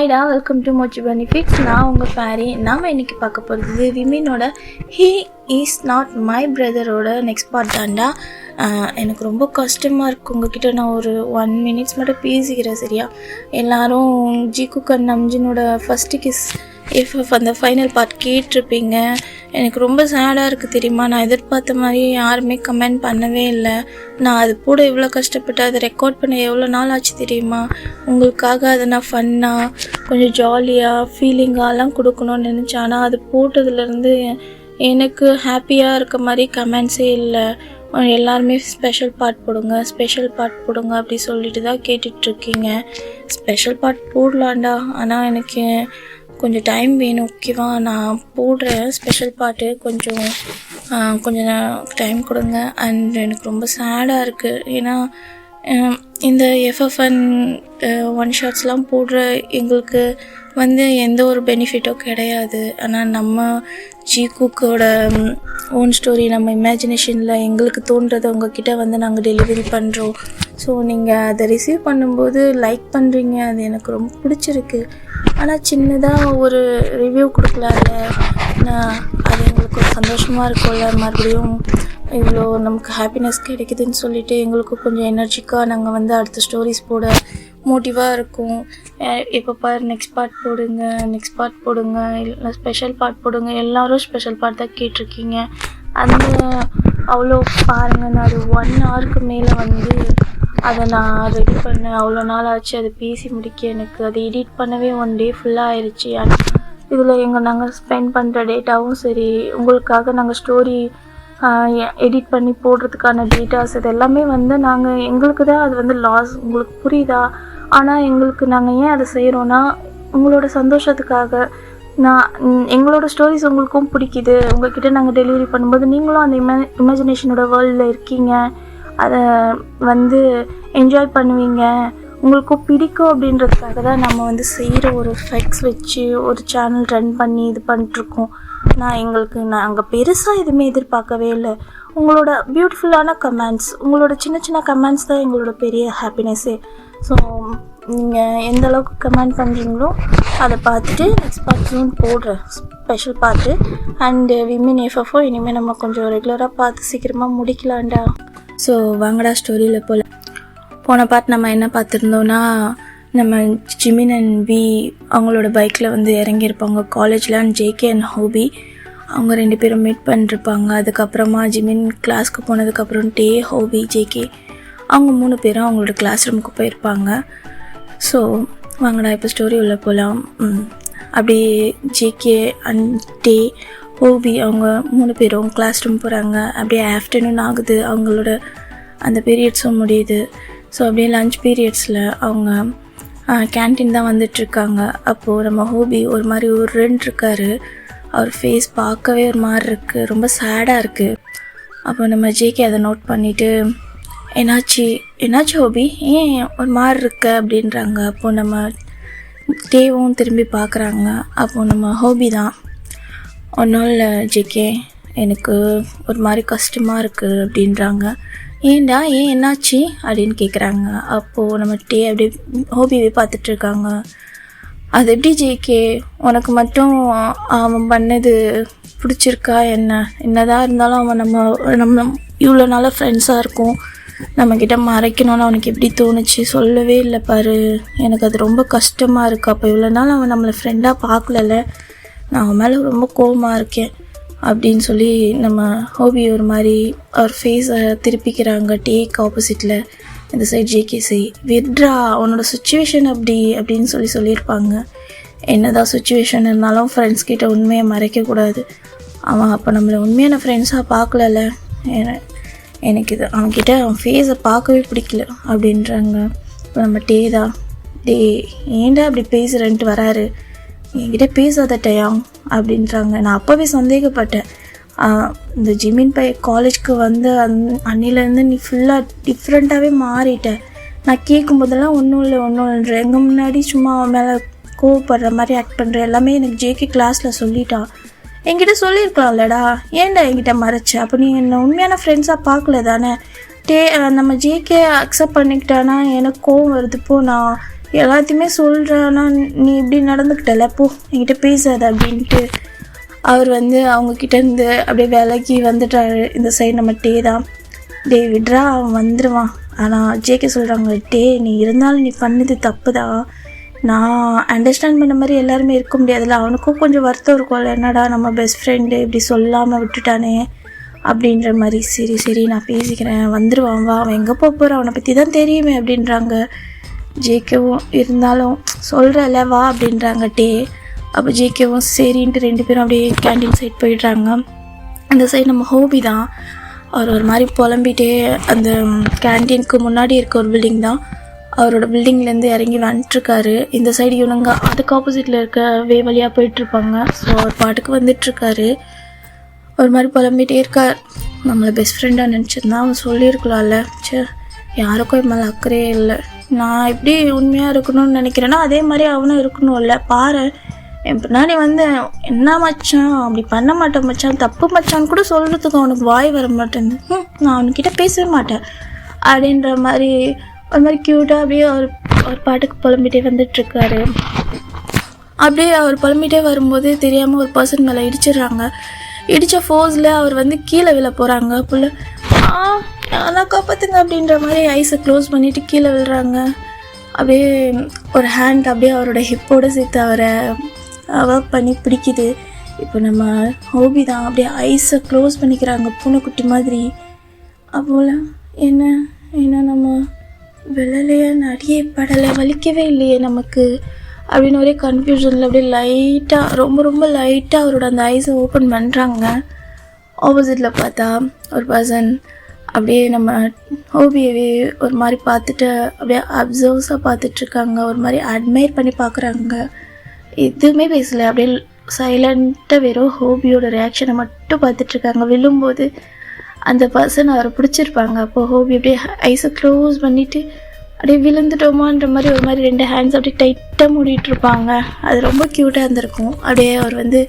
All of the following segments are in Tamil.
ஹாய்டா, வெல்கம் டு மோச்சி பெனிஃபிட்ஸ். நான் உங்கள் ஃபேரி. நாம் இன்றைக்கி பார்க்க போகிறது விமினோட ஹீ இஸ் நாட் மை பிரதரோட நெக்ஸ்ட் பார்ட் தான்டா. எனக்கு ரொம்ப கஷ்டமாக இருக்குது. உங்ககிட்ட நான் ஒரு 1 minutes மட்டும் பேசிக்கிறேன், சரியா? எல்லோரும் ஜிகு நம்ஜினோட ஃபஸ்ட்டு கிஸ் எஃப்எஃப் அந்த ஃபைனல் பார்ட் கேட்டிருப்பீங்க. எனக்கு ரொம்ப சேடாக இருக்குது தெரியுமா. நான் எதிர்பார்த்த மாதிரி யாருமே கமெண்ட் பண்ணவே இல்லை. நான் அது கூட எவ்வளோ கஷ்டப்பட்டு அதை ரெக்கார்ட் பண்ண எவ்வளோ நாள் ஆச்சு தெரியுமா. உங்களுக்காக அதை நான் ஃபன்னாக கொஞ்சம் ஜாலியாக ஃபீலிங்காலாம் கொடுக்கணும்னு நினச்சேன். ஆனால் அது போட்டதுலேருந்து எனக்கு ஹாப்பியாக இருக்க மாதிரி கமெண்ட்ஸே இல்லை. எல்லாருமே ஸ்பெஷல் பார்ட் போடுங்க அப்படி சொல்லிட்டு தான் கேட்டுட்ருக்கீங்க. ஸ்பெஷல் பார்ட் போடலாண்டா, ஆனால் எனக்கு கொஞ்சம் டைம் வேணும், ஓகேவா? நான் போடுறேன் ஸ்பெஷல் பார்ட்டு. கொஞ்சம் டைம் கொடுங்க. அண்ட் எனக்கு ரொம்ப சேடாக இருக்குது. ஏன்னா இந்த எஃப்எஃப்என் ஒன் ஷாட்ஸ்லாம் போடுற எங்களுக்கு எந்த ஒரு பெனிஃபிட்டும் கிடையாது. ஆனால் நம்ம ஜிகுக்கோட ஓன் ஸ்டோரி, நம்ம இமேஜினேஷனில் எங்களுக்கு தோன்றதை உங்ககிட்ட நாங்கள் டெலிவரி பண்ணுறோம். ஸோ நீங்கள் அதை ரிசீவ் பண்ணும்போது லைக் பண்ணுறீங்க, அது எனக்கு ரொம்ப பிடிச்சிருக்கு. ஆனால் சின்னதாக ஒரு ரிவ்யூ கொடுக்கலாம்ல, அது எங்களுக்கு ஒரு சந்தோஷமாக இருக்கும்ல. மறுபடியும் இவ்வளோ நமக்கு ஹாப்பினஸ் கிடைக்குதுன்னு சொல்லிட்டு எங்களுக்கு கொஞ்சம் எனர்ஜிக்காக நாங்கள் அடுத்த ஸ்டோரிஸ் போட மோட்டிவாக இருக்கும். இப்போ பாரு, நெக்ஸ்ட் பார்ட் போடுங்க இல்லை ஸ்பெஷல் பார்ட் போடுங்க. எல்லோரும் ஸ்பெஷல் பார்ட் தான் கேட்டிருக்கீங்க. அவ்வளோ பாருங்கள், நான் அது 1 hourக்கு மேலே அதை நான் ரெடி பண்ணேன். அவ்வளோ நாள் ஆச்சு அதை பேசி முடிக்க. எனக்கு அதை எடிட் பண்ணவே 1 day ஃபுல்லாக ஆயிடுச்சு. இதில் நாங்கள் ஸ்பெண்ட் பண்ணுற டேட்டாவும் சரி, உங்களுக்காக நாங்கள் ஸ்டோரி எடிட் பண்ணி போடுறதுக்கான டேட்டாஸ் இது எல்லாமே நாங்கள் எங்களுக்கு தான் அது லாஸ். உங்களுக்கு புரியுதா? ஆனால் நாங்கள் ஏன் அதை செய்கிறோன்னா உங்களோட சந்தோஷத்துக்காக. எங்களோட ஸ்டோரிஸ் உங்களுக்கும் பிடிக்குது. உங்கள்கிட்ட நாங்கள் டெலிவரி பண்ணும்போது நீங்களும் அந்த இமேஜினேஷனோட வேர்ல்டில் இருக்கீங்க. அதை என்ஜாய் பண்ணுவீங்க, உங்களுக்கும் பிடிக்கும். அப்படின்றதுக்காக தான் நம்ம செய்கிற ஒரு ஃபெக்ஸ் வச்சு ஒரு சேனல் ரன் பண்ணி இது பண்ணிட்டுருக்கோம். நாங்கள் பெருசாக எதுவுமே எதிர்பார்க்கவே இல்லை. உங்களோட பியூட்டிஃபுல்லான கமெண்ட்ஸ், உங்களோட சின்ன சின்ன கமெண்ட்ஸ் தான் எங்களோட பெரிய ஹாப்பினஸ்ஸே. ஸோ நீங்கள் எந்த அளவுக்கு கமெண்ட் பண்ணுறீங்களோ அதை பார்த்துட்டு நெக்ஸ்ட் பார்ட்ஸும் போடுறேன், ஸ்பெஷல் பார்ட்டு. அண்டு விமின் எஃப்எஃப்ஓ இனிமேல் நம்ம கொஞ்சம் ரெகுலராக பார்த்து சீக்கிரமாக முடிக்கலாம்டா. ஸோ வாங்கடா ஸ்டோரியில் போன பார்ட் நம்ம என்ன பார்த்துருந்தோன்னா, நம்ம ஜிமின் அண்ட் வி அவங்களோட பைக்கில் இறங்கியிருப்பாங்க காலேஜில். அண்ட் ஜேகே அண்ட் ஹோபி அவங்க 2 பேரும் மீட் பண்ணிருப்பாங்க. அதுக்கப்புறமா ஜிமின் கிளாஸ்க்கு போனதுக்கப்புறம் ஹோபி, ஜேகே அவங்க 3 பேரும் அவங்களோட கிளாஸ் ரூமுக்கு போயிருப்பாங்க. ஸோ வாங்கடா இப்போ ஸ்டோரி உள்ள போகலாம். அப்படியே ஜேகே அண்ட் ஹோபி அவங்க 3 பேரும் கிளாஸ் ரூம் போகிறாங்க. அப்படியே ஆஃப்டர்நூன் ஆகுது, அவங்களோட அந்த பீரியட்ஸும் முடியுது. ஸோ அப்படியே லஞ்ச் பீரியட்ஸில் அவங்க கேன்டீன் தான் வந்துட்டுருக்காங்க. அப்போது நம்ம ஹோபி ஒரு மாதிரி இருக்காரு. அவர் ஃபேஸ் பார்க்கவே ஒரு மாதிரி இருக்குது, ரொம்ப சேடாக இருக்குது. அப்போ நம்ம ஜேகே அதை நோட் பண்ணிவிட்டு, என்னாச்சு ஹோபி, ஏன் ஒரு மாதிரி இருக்க அப்படின்றாங்க. அப்போது நம்ம டேவும் திரும்பி பார்க்குறாங்க. அப்போது நம்ம ஹோபி தான், ஒன்றும் இல்லை ஜேகே, எனக்கு ஒரு மாதிரி கஷ்டமாக இருக்குது அப்படின்றாங்க. ஏன்டா, ஏன் என்னாச்சு அப்படின்னு கேட்குறாங்க. அப்போது நம்ம அப்படியே ஹோபியை பார்த்துட்ருக்காங்க. அது எப்படி ஜேகே, உனக்கு மட்டும் அவன் பண்ணது பிடிச்சிருக்கா? என்னதான் இருந்தாலும் அவன் நம்ம இவ்வளோ நாளாக ஃப்ரெண்ட்ஸாக இருக்கும், நம்மக்கிட்ட மறைக்கணும்னு அவனுக்கு எப்படி தோணுச்சு? சொல்லவே இல்லை பாரு, எனக்கு அது ரொம்ப கஷ்டமாக இருக்குது. அப்போ இவ்வளோ நாள் அவன் நம்மளை ஃப்ரெண்டாக பார்க்கல, நான் அவன் மேலே ரொம்ப கோவமாக இருக்கேன் அப்படின்னு சொல்லி நம்ம ஹோபி ஒரு மாதிரி அவர் ஃபேஸை திருப்பிக்கிறாங்க. டேக் ஆப்போசிட்டில் இந்த சைட் ஜேகே விட்ரா, அவனோட சுச்சுவேஷன் அப்படின்னு சொல்லியிருப்பாங்க. என்னதான் சுச்சுவேஷன் இருந்தாலும் ஃப்ரெண்ட்ஸ் கிட்ட உண்மையை மறைக்கக்கூடாது. அவன் அப்போ நம்மளை உண்மையான ஃப்ரெண்ட்ஸாக பார்க்கல, எனக்கு இது அவன்கிட்ட அவன் ஃபேஸை பார்க்கவே பிடிக்கல அப்படின்றாங்க. இப்போ நம்ம ஏன்டா அப்படி பேசுகிறேன்ட்டு வராரு, என்கிட்ட பேசாத டயம் அப்படின்றாங்க. நான் அப்போவே சந்தேகப்பட்டேன், இந்த ஜிமின் காலேஜ்க்கு அன்னிலேருந்து நீ ஃபுல்லாக டிஃப்ரெண்ட்டாகவே மாறிட்ட. நான் கேட்கும்போதெல்லாம் ஒன்றும் இல்லை எங்கள் முன்னாடி சும்மா அவன் மேலே கோவப்படுற மாதிரி ஆக்ட் பண்ணுற எல்லாமே எனக்கு ஜேகே கிளாஸில் சொல்லிட்டான். என்கிட்ட சொல்லியிருக்கலாம்லடா, ஏன்டா என்கிட்ட மறைச்ச? அப்போ நீ என்னை உண்மையான ஃப்ரெண்ட்ஸாக பார்க்கல தானே? நம்ம ஜேகே அக்செப்ட் பண்ணிக்கிட்டானா எனக்கு கோவம் வருது. இப்போ நான் எல்லாத்தையுமே சொல்கிறேன், ஆனால் நீ இப்படி நடந்துக்கிட்டல, போ என்கிட்ட பேசாத அப்படின்ட்டு அவர் வந்து அவங்கக்கிட்டேருந்து அப்படியே விலகி வந்துட்டாரு. இந்த சைடு நம்ம டே தான். டே விட்றா, அவன் வந்துடுவான். ஆனால் ஜேகே சொல்கிறாங்க, டே நீ இருந்தாலும் நீ பண்ணது தப்பு தான், நான் அண்டர்ஸ்டாண்ட் பண்ண மாதிரி எல்லாருமே இருக்க முடியாதுல்ல, அவனுக்கும் கொஞ்சம் வருத்தம் இருக்கும்ல, என்னடா நம்ம பெஸ்ட் ஃப்ரெண்டு இப்படி சொல்லாமல் விட்டுட்டானே அப்படின்ற மாதிரி. சரி நான் பேசிக்கிறேன், வந்துடுவான், வா, அவன் எங்கே போகிறான், அவனை பற்றி தான் தெரியுமே அப்படின்றாங்க. ஜேகேவும் இருந்தாலும் சொல்கிறல வா அப்படின்றாங்க டே. அப்போ ஜேகேவும் சரின்ட்டு 2 பேரும் அப்படியே கேண்டீன் சைட் போயிடுறாங்க. அந்த சைடு நம்ம ஹோபி தான். அவர் ஒரு மாதிரி புலம்பிகிட்டே அந்த கேண்டீனுக்கு முன்னாடி இருக்க ஒரு பில்டிங் தான், அவரோட பில்டிங்லேருந்து இறங்கி வந்துட்டுருக்காரு. இந்த சைடு இவனுங்க அதுக்கு ஆப்போசிட்டில் இருக்க வழியாக போயிட்டுருப்பாங்க. ஸோ அவர் பாட்டுக்கு வந்துட்டுருக்காரு. ஒரு மாதிரி புலம்பிகிட்டே இருக்கார். நம்மளை பெஸ்ட் ஃப்ரெண்டாக நினச்சிருந்தா அவன் சொல்லியிருக்கலாம்ல, யாருக்கும் மேலே அக்கறையே இல்லை, நான் எப்படி உண்மையாக இருக்கணும்னு நினைக்கிறேன்னா அதே மாதிரி அவனும் இருக்கணும்ல, பாரு என் பின்னாடி வந்து என்ன மச்சான் அப்படி பண்ண மாட்டேன் மச்சான், தப்பு மச்சான்னு கூட சொல்கிறதுக்கு அவனுக்கு வாய் வர மாட்டேங்குது, நான் அவனுக்கிட்ட பேசவே மாட்டேன் அப்படின்ற மாதிரி ஒரு மாதிரி க்யூட்டாக அப்படியே அவர் பாட்டுக்கு புலம்பிகிட்டே வந்துட்டுருக்காரு. அப்படியே அவர் புலம்பிகிட்டே வரும்போது தெரியாமல் ஒரு பர்சன் மேலே இடிச்சிடுறாங்க. இடித்த ஃபோர்ஸில் அவர் வந்து கீழே விழ போகிறாங்க. புள்ள ஆனால் காப்பாற்றுங்க அப்படின்ற மாதிரி ஐஸை க்ளோஸ் பண்ணிவிட்டு கீழே விழுறாங்க. அப்படியே ஒரு ஹேண்ட் அப்படியே அவரோட ஹிப்போடு சேர்த்து அவரை ஒர்க் பண்ணி பிடிக்குது. இப்போ நம்ம ஹோபி தான் அப்படியே ஐஸை க்ளோஸ் பண்ணிக்கிறாங்க பூனைக்குட்டி மாதிரி. அப்போல என்ன நம்ம விழலையே, நடியே படலை, வலிக்கவே இல்லையே நமக்கு அப்படின்னு ஒரே கன்ஃபியூஷனில் அப்படியே லைட்டாக ரொம்ப லைட்டாக அவரோட அந்த ஐஸை ஓப்பன் பண்ணுறாங்க. ஆப்போசிட்டில் பார்த்தா ஒரு பர்சன் அப்படியே நம்ம ஹோபியவே ஒரு மாதிரி பார்த்துட்டு அப்படியே அப்சர்வ்ஸாக பார்த்துட்ருக்காங்க, ஒரு மாதிரி அட்மையர் பண்ணி பார்க்குறாங்க. எதுவுமே பேசலை, அப்படியே சைலண்ட்டாக வெறும் ஹோபியோட ரியாக்ஷனை மட்டும் பார்த்துட்ருக்காங்க. விழும்போது அந்த பர்சன் அவரை பிடிச்சிருப்பாங்க. அப்போது ஹோபி அப்படியே ஐஸை க்ளோஸ் பண்ணிவிட்டு அப்படியே விழுந்துட்டோமான்ற மாதிரி ஒரு மாதிரி 2 ஹேண்ட்ஸ் அப்படியே டைட்டாக மூடிட்டுருப்பாங்க. அது ரொம்ப க்யூட்டாக இருந்திருக்கும். அப்படியே அவர் வந்து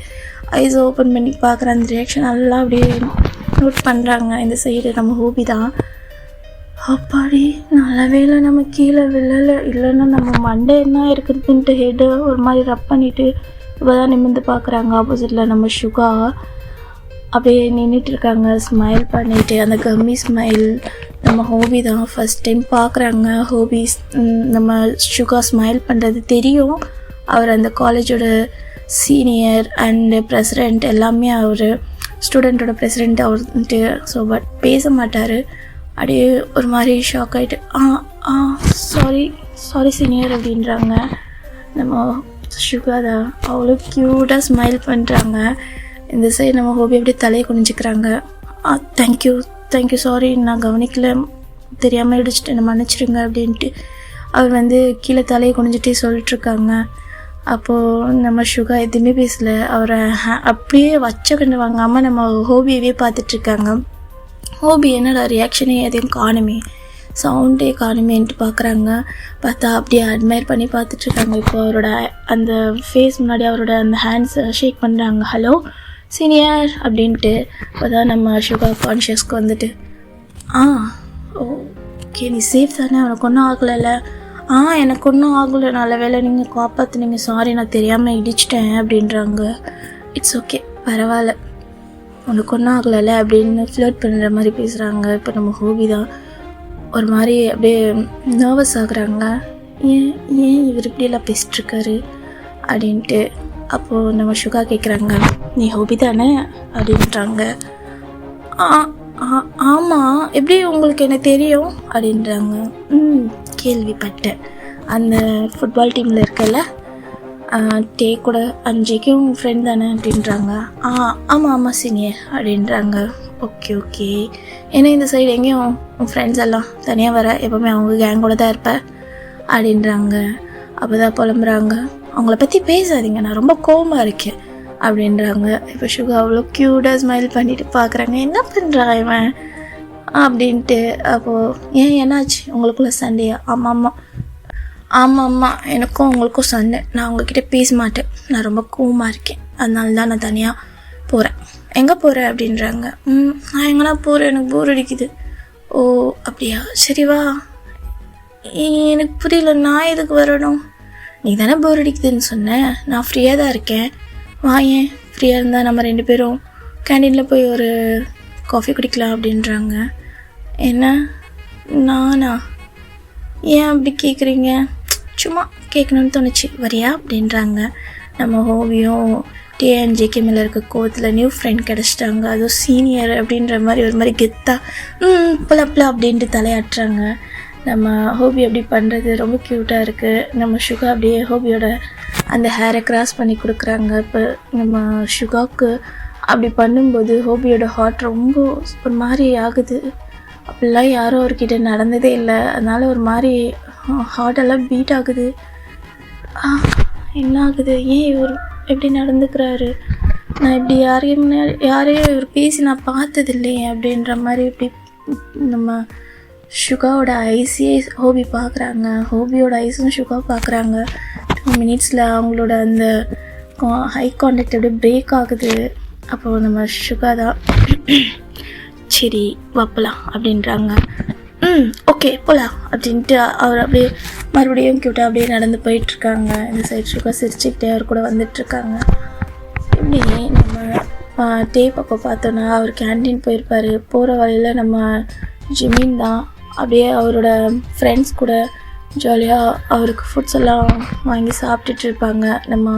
ஐஸை ஓப்பன் பண்ணி பார்க்குற அந்த ரியாக்ஷன் எல்லாம் அப்படியே நோட் பண்ணுறாங்க. இந்த சைடு நம்ம ஹோபி தான். அப்பாடி நல்ல வேலை நம்ம கீழே விழலை, இல்லைன்னா நம்ம மண்டை என்ன இருக்குதுன்ட்டு ஹெட்டை ஒரு மாதிரி ரப் பண்ணிவிட்டு இப்போ தான் நிமிர்ந்து பார்க்குறாங்க. ஆப்போசிட்டில் நம்ம சுகா அப்படியே நின்றுட்டுருக்காங்க ஸ்மைல் பண்ணிவிட்டு, அந்த கம்மி ஸ்மைல். நம்ம ஹோபி தான் ஃபஸ்ட் டைம் பார்க்குறாங்க. ஹோபி நம்ம சுகா ஸ்மைல் பண்ணுறது தெரியும். அவர் அந்த காலேஜோட சீனியர் அண்டு பிரசிடெண்ட் எல்லாமே, அவர் ஸ்டூடெண்ட்டோட பிரசிடெண்ட் அவர்ன்ட்டு. ஸோ பட் பேச மாட்டார். அப்படியே ஒரு மாதிரி ஷாக் ஆகிட்டு சாரி சீனியர் அப்படின்றாங்க. நம்ம சுகா தான் அவ்வளோ க்யூட்டாக ஸ்மைல் பண்ணுறாங்க. இந்த சைடு நம்ம ஹோபி அப்படியே தலையை குனிஞ்சிக்கிறாங்க. தேங்க்யூ சாரி, நான் கவனிக்கல, தெரியாமல் இடிச்சிட்டு என்னை மன்னிச்சிடுங்க அப்படின்ட்டு அவர் வந்து கீழே தலையை குனிஞ்சிட்டே சொல்லிட்டுருக்காங்க. அப்போது நம்ம சுகா எதுவுமே பேசலை. அவரை அப்படியே வச்ச கண்டு வாங்காமல் நம்ம ஹோபியவே பார்த்துட்ருக்காங்க. ஹோபி என்னடா ரியாக்ஷனே எதையும் காணுமே, சவுண்டே காணுமேன்ட்டு பார்க்குறாங்க. பார்த்தா அப்படியே அட்மையர் பண்ணி பார்த்துட்ருக்காங்க. இப்போ அவரோட அந்த ஃபேஸ் முன்னாடி அவரோட அந்த ஹேண்ட்ஸை ஷேக் பண்ணுறாங்க. ஹலோ சீனியர் அப்படின்ட்டு. அப்போ தான் நம்ம சுகா கான்ஷியஸ்க்கு வந்துட்டு ஓகே நீ சேஃப் தானே, உனக்கு ஒன்றும் ஆகலைல்ல? எனக்கு ஒன்றும் ஆகலை, நல்ல வேலை நீங்கள் காப்பாற்றுனீங்க, சாரி நான் தெரியாமல் இடிச்சிட்டேன் அப்படின்றாங்க. இட்ஸ் ஓகே பரவாயில்ல, உனக்கு ஒன்றும் ஆகலைல்ல அப்படின்னு ஃப்ளர்ட் பண்ணுற மாதிரி பேசுகிறாங்க. இப்போ நம்ம ஹோபி தான் ஒரு மாதிரி அப்படியே நர்வஸ் ஆகுறாங்க. ஏன் இவர் இப்படியெல்லாம் பேசிட்டுருக்காரு அப்படின்ட்டு. அப்போது நம்ம சுகா கேட்குறாங்க, நீ ஹோபி தானே அப்படின்றாங்க. ஆமாம், எப்படி உங்களுக்கு என்ன தெரியும் அப்படின்றாங்க. கேள்விப்பட்டேன், அந்த ஃபுட்பால் டீமில் இருக்கல டே கூட அஞ்சேக்கும் ஃப்ரெண்ட் தானே அப்படின்றாங்க. ஆமாம் சீனியர் அப்படின்றாங்க. ஓகே ஏன்னா இந்த சைடு எங்கேயும் உன் ஃப்ரெண்ட்ஸ் எல்லாம் தனியாக வர, எப்போவுமே அவங்க கேங்கோட தான் இருப்பேன் அப்படின்றாங்க. அப்போ தான் புலம்புறாங்க, அவங்கள பற்றி பேசாதீங்க, நான் ரொம்ப கோவமாக இருக்கேன் அப்படின்றாங்க. இப்போ சுகா அவ்வளோ க்யூட்டாக ஸ்மைல் பண்ணிவிட்டு பார்க்குறாங்க, என்ன பண்ணுறான் இவன் அப்படின்ட்டு. அப்போது என்னாச்சு உங்களுக்குள்ள சண்டையா? ஆமாம் எனக்கும் உங்களுக்கும் சண்டை, நான் உங்ககிட்ட பேச மாட்டேன், நான் ரொம்ப கோவமாக இருக்கேன், அதனால தான் நான் தனியாக போகிறேன். எங்கே போகிறேன் அப்படின்றாங்க. நான் எங்கன்னா போகிறேன், எனக்கு போர் அடிக்குது. ஓ அப்படியா, சரி வா எனக்கு புரியல, நான் எதுக்கு வரணும்? நீ தானே போர் அடிக்குதுன்னு சொன்னேன், நான் ஃப்ரீயாக தான் இருக்கேன், வாயேன், ஃப்ரீயாக இருந்தால் நம்ம 2 பேரும் கேண்டீனில் போய் ஒரு காஃபி குடிக்கலாம் அப்படின்றாங்க. என்ன நானா? ஏன் அப்படி கேட்குறீங்க? சும்மா கேட்கணுன்னு தோணுச்சு, வரியா அப்படின்றாங்க. நம்ம ஹோபியும் டிஎன்ஜேகே மேலே இருக்க கோவத்தில் நியூ ஃப்ரெண்ட் கிடச்சிட்டாங்க, அதுவும் சீனியர் அப்படின்ற மாதிரி ஒரு மாதிரி கெத்தா புலப்புல அப்படின்ட்டு தலையாட்டுறாங்க. நம்ம ஹோபி அப்படி பண்ணுறது ரொம்ப க்யூட்டாக இருக்குது. நம்ம சுகா அப்படியே ஹோபியோட அந்த ஹேரை கிராஸ் பண்ணி கொடுக்குறாங்க. இப்போ நம்ம சுகாவுக்கு அப்படி பண்ணும்போது ஹோபியோட ஹார்ட் ரொம்ப ஒரு மாதிரி ஆகுது. அப்படிலாம் யாரும் அவர்கிட்ட நடந்ததே இல்லை, அதனால் ஒரு மாதிரி ஹார்ட்டெல்லாம் பீட் ஆகுது. என்ன ஆகுது? ஏன் இவர் எப்படி நடந்துக்கிறாரு? நான் இப்படி யாரையும் இவர் பேசி நான் பார்த்தது இல்லையே அப்படின்ற மாதிரி இப்படி நம்ம சுகாவோட ஐஸே ஹோபி பார்க்குறாங்க, ஹோபியோட ஐஸும் சுகா பார்க்குறாங்க. 2 மினிட்ஸில் அவங்களோட அந்த ஹை கான்டாக்ட் அப்படியே பிரேக் ஆகுது. அப்போது நம்ம சுகா தான் சரி வப்பலாம் அப்படின்றாங்க. ஓகே போகலாம் அப்படின்ட்டு அவர் அப்படியே மறுபடியும் க்யூட்டாக அப்படியே நடந்து போயிட்டுருக்காங்க. இந்த சைட் சுகா சிரிச்சுக்கிட்டே அவர் கூட வந்துட்டுருக்காங்க. இப்படி நம்ம டே பக்கம் பார்த்தோன்னா அவர் கேன்டீன் போயிருப்பார். போகிற வழியில் நம்ம ஜிமின் தான் அப்படியே அவரோட ஃப்ரெண்ட்ஸ் கூட ஜாலியாக அவருக்கு ஃபுட்ஸ் எல்லாம் வாங்கி சாப்பிட்டுட்டு இருப்பாங்க. நம்ம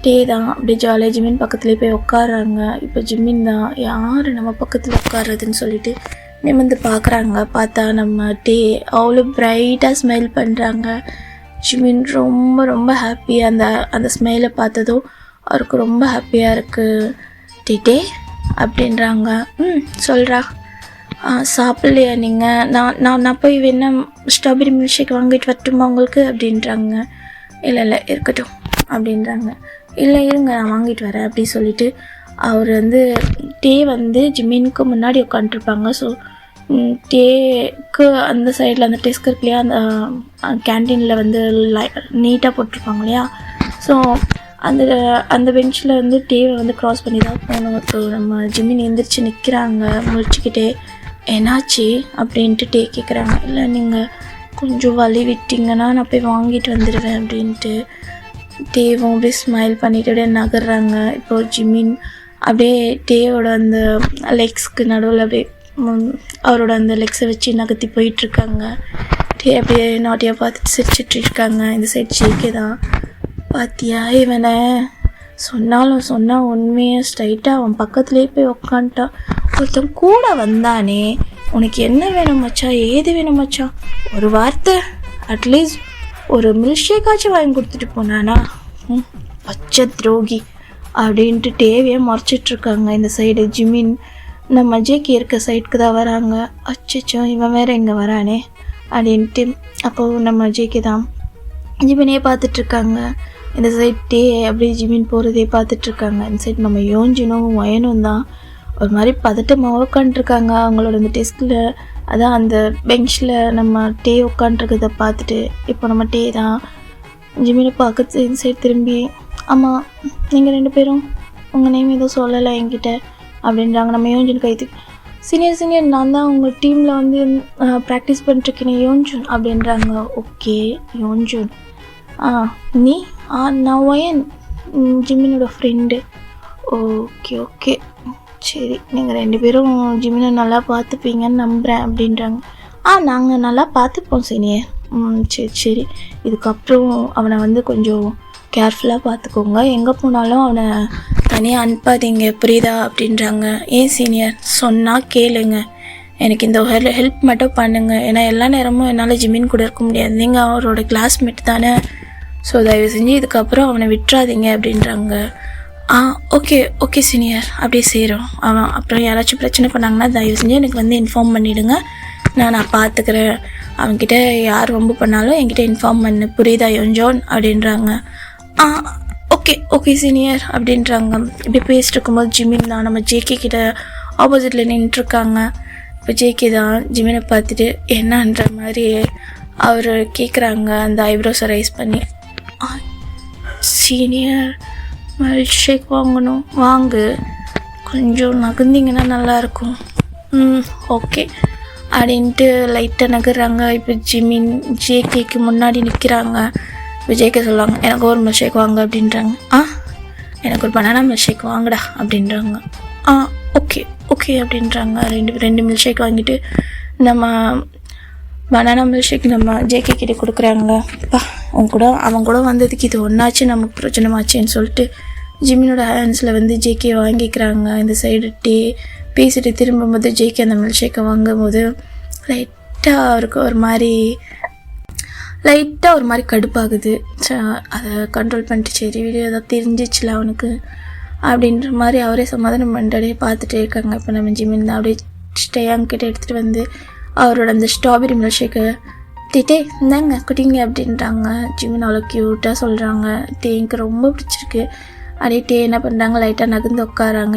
டே தான் அப்படியே ஜாலியாக ஜிமின் பக்கத்துலேயே போய் உட்காடுறாங்க. இப்போ ஜிமின் தான் யார் நம்ம பக்கத்தில் உட்காடுறதுன்னு சொல்லிட்டு நிமிர்ந்து பார்க்குறாங்க. பார்த்தா நம்ம டே அவ்வளோ ப்ரைட்டாக ஸ்மைல் பண்ணுறாங்க. ஜிமின் ரொம்ப ரொம்ப ஹாப்பி. அந்த ஸ்மைலை பார்த்ததும் அவருக்கு ரொம்ப ஹாப்பியாக இருக்குது. டே அப்படின்றாங்க. சொல்கிறா, சாப்பிட்லையா நீங்கள்? நான் போய் வேணா ஸ்ட்ராபெரி மில்க் ஷேக் வாங்கிட்டு வரட்டுமா உங்களுக்கு அப்படின்றாங்க. இல்லை இருக்கட்டும் அப்படின்றாங்க. இல்லை இருங்க நான் வாங்கிட்டு வரேன் அப்படி சொல்லிவிட்டு அவர் டே ஜிமினுக்கு முன்னாடி உட்காந்துருப்பாங்க. ஸோ டேக்கு அந்த சைடில் அந்த டெஸ்க் இருக்கு இல்லையா, அந்த கேன்டீனில் நீட்டாக போட்டிருப்பாங்க இல்லையா. ஸோ அந்த பெஞ்சில் டேவை க்ராஸ் பண்ணி தான் போகணும். ஸோ நம்ம ஜிமின் எந்திரிச்சு நிற்கிறாங்க முடிச்சுக்கிட்டே. என்னாச்சு அப்படின்ட்டு டே கேட்குறாங்க. இல்லை நீங்கள் கொஞ்சம் வலி விட்டிங்கன்னா நான் போய் வாங்கிட்டு வந்துடுவேன் அப்படின்ட்டு டேவும் அப்படியே ஸ்மைல் பண்ணிவிட்டு அப்படியே நகர்றாங்க. இப்போது ஜிமின் அப்படியே டேவோட அந்த லெக்ஸ்க்கு நடுவில் அப்படியே அவரோட அந்த லெக்ஸை வச்சு நகர்த்தி போயிட்டுருக்காங்க. டே அப்படியே நாட்டியாக பார்த்துட்டு சிரிச்சிட்டு இருக்காங்க. இந்த சைட் ஜேகே தான். பாத்தியா இவனை சொன்னால் உண்மையை ஸ்ட்ரைட்டாக அவன் பக்கத்துலேயே போய் உக்காந்துட்டான். ஒருத்தன் கூட வந்தானே, உனக்கு என்ன வேணும் மச்சான், ஏது வேணும் மச்சான், ஒரு வார்த்தை அட்லீஸ்ட் ஒரு மில்க் ஷேக்காச்சும் வாங்கி கொடுத்துட்டு போனானா, பச்சை துரோகி அப்படின்ட்டு டேவையே மறைச்சிட்ருக்காங்க. இந்த சைடு ஜிமின் நம்ம ஜேகே இருக்க சைடுக்கு தான் வராங்க. அச்சோ இவன் வேறு எங்கே வரானே அப்படின்ட்டு அப்போது நம்ம ஜேகே தான் ஜிமினே பார்த்துட்ருக்காங்க. இந்த சைட் டே அப்படியே ஜிமின் போகிறதே பார்த்துட்ருக்காங்க. இந்த சைட் நம்ம யோஞ்சினும் வயனும் தான் ஒரு மாதிரி பதட்டமாக உட்காந்துருக்காங்க. அவங்களோட அந்த டெஸ்கில் அதான் அந்த பெஞ்சில் நம்ம டே உட்காண்ட்ருக்கிறத பார்த்துட்டு இப்போ நம்ம டே தான் ஜிமினை பார்க்க இந்த சைட் திரும்பி, ஆமாம் நீங்கள் 2 பேரும் உங்கள் நேம் எதுவும் சொல்லலை என்கிட்ட அப்படின்றாங்க. நம்ம யோஞ்சின் கைத்து, சீனியர் நான் தான் உங்கள் டீமில் ப்ராக்டிஸ் பண்ணிட்டுருக்கேன் யோஞ்சுன் அப்படின்றாங்க. ஓகே யோஞ்சுன், நீ? நான் வயன், ஜிமினோட ஃப்ரெண்டு. ஓகே சரி, நீங்கள் 2 பேரும் ஜிமினை நல்லா பார்த்துப்பீங்கன்னு நம்புகிறேன் அப்படின்றாங்க. நாங்கள் நல்லா பார்த்துப்போம் சீனியர். சரி இதுக்கப்புறம் அவனை கொஞ்சம் கேர்ஃபுல்லாக பார்த்துக்கோங்க, எங்கே போனாலும் அவனை தனியாக அனுப்பாதீங்க புரியுதா அப்படின்றாங்க. ஏன் சீனியர், சொன்னால் கேளுங்க, எனக்கு இந்த ஹெல்ப் மட்டும் பண்ணுங்கள், ஏன்னா எல்லா நேரமும் என்னால் ஜிமின் கூட இருக்க முடியாது, நீங்கள் அவரோட கிளாஸ்மேட் தானே, ஸோ தயவு செஞ்சு இதுக்கப்புறம் அவனை விட்டுறாதீங்க அப்படின்றாங்க. ஓகே சீனியர் அப்படியே செய்கிறோம். அவன் அப்புறம் யாராச்சும் பிரச்சனை பண்ணாங்கன்னா தயவு செஞ்சு எனக்கு இன்ஃபார்ம் பண்ணிவிடுங்க, நான் பார்த்துக்கிறேன், அவன்கிட்ட யார் ரொம்ப பண்ணாலும் என்கிட்ட இன்ஃபார்ம் பண்ணு புரியுதா யோஞ்சோன் அப்படின்றாங்க. ஓகே சீனியர் அப்படின்றாங்க. இப்படி பேசிட்டு இருக்கும்போது ஜிமின் தான் நம்ம ஜேகே கிட்ட ஆப்போசிட்டில் நின்றுட்டுருக்காங்க. இப்போ ஜேகே தான் ஜிமினை பார்த்துட்டு என்னன்ற மாதிரி அவர் கேட்குறாங்க. அந்த ஐப்ரோஸை ரைஸ் பண்ணி, சீனியர் மில்க் ஷேக் வாங்கணும், வாங்கு, கொஞ்சம் நகர்ந்திங்கன்னா நல்லாயிருக்கும். ஓகே அப்படின்ட்டு லைட்டாக நகர்றாங்க. இப்போ ஜிமின் ஜேகேக்கு முன்னாடி நிற்கிறாங்க. இப்போ ஜேகே சொல்லுவாங்க, எனக்கு ஒரு மில்க் ஷேக் வாங்க அப்படின்றாங்க. எனக்கு ஒரு பனானா மில்க் ஷேக் வாங்கடா அப்படின்றாங்க. ஓகே ஓகே அப்படின்றாங்க. ரெண்டு மில்க் ஷேக் வாங்கிட்டு நம்ம பனானா மில்க் ஷேக் நம்ம ஜேகே கிட்டே கொடுக்குறாங்க. அவன் கூட வந்ததுக்கு இது ஒன்றாச்சு நமக்கு பிரச்சனைமாச்சேன்னு சொல்லிட்டு ஜிமினோட ஹேண்ட்ஸில் வந்து ஜேகே வாங்கிக்கிறாங்க. இந்த சைடு பேசிட்டு திரும்பும்போது ஜேகே அந்த மில்க் ஷேக்கை வாங்கும்போது லைட்டாக அவருக்கு ஒரு மாதிரி கடுப்பாகுது. அதை கண்ட்ரோல் பண்ணிட்டு சரி வீடியோ ஏதாவது தெரிஞ்சிச்சுல அவனுக்கு அப்படின்ற மாதிரி அவரே சமாதானம் பண்ணிட்டே பார்த்துட்டே இருக்காங்க. இப்போ நம்ம ஜிமின் தான் அப்படியே ஸ்டேயாங்கிட்ட எடுத்துகிட்டு வந்து அவரோட அந்த ஸ்ட்ராபெரி மில்க் ஷேக்கை டே இந்தாங்க குட்டிங்க அப்படின்றாங்க. ஜிமின் அவ்வளோ க்யூட்டாக சொல்கிறாங்க. எனக்கு ரொம்ப பிடிச்சிருக்கு. அப்படியே என்ன பண்ணுறாங்க, லைட்டாக நகர்ந்து உட்காராங்க.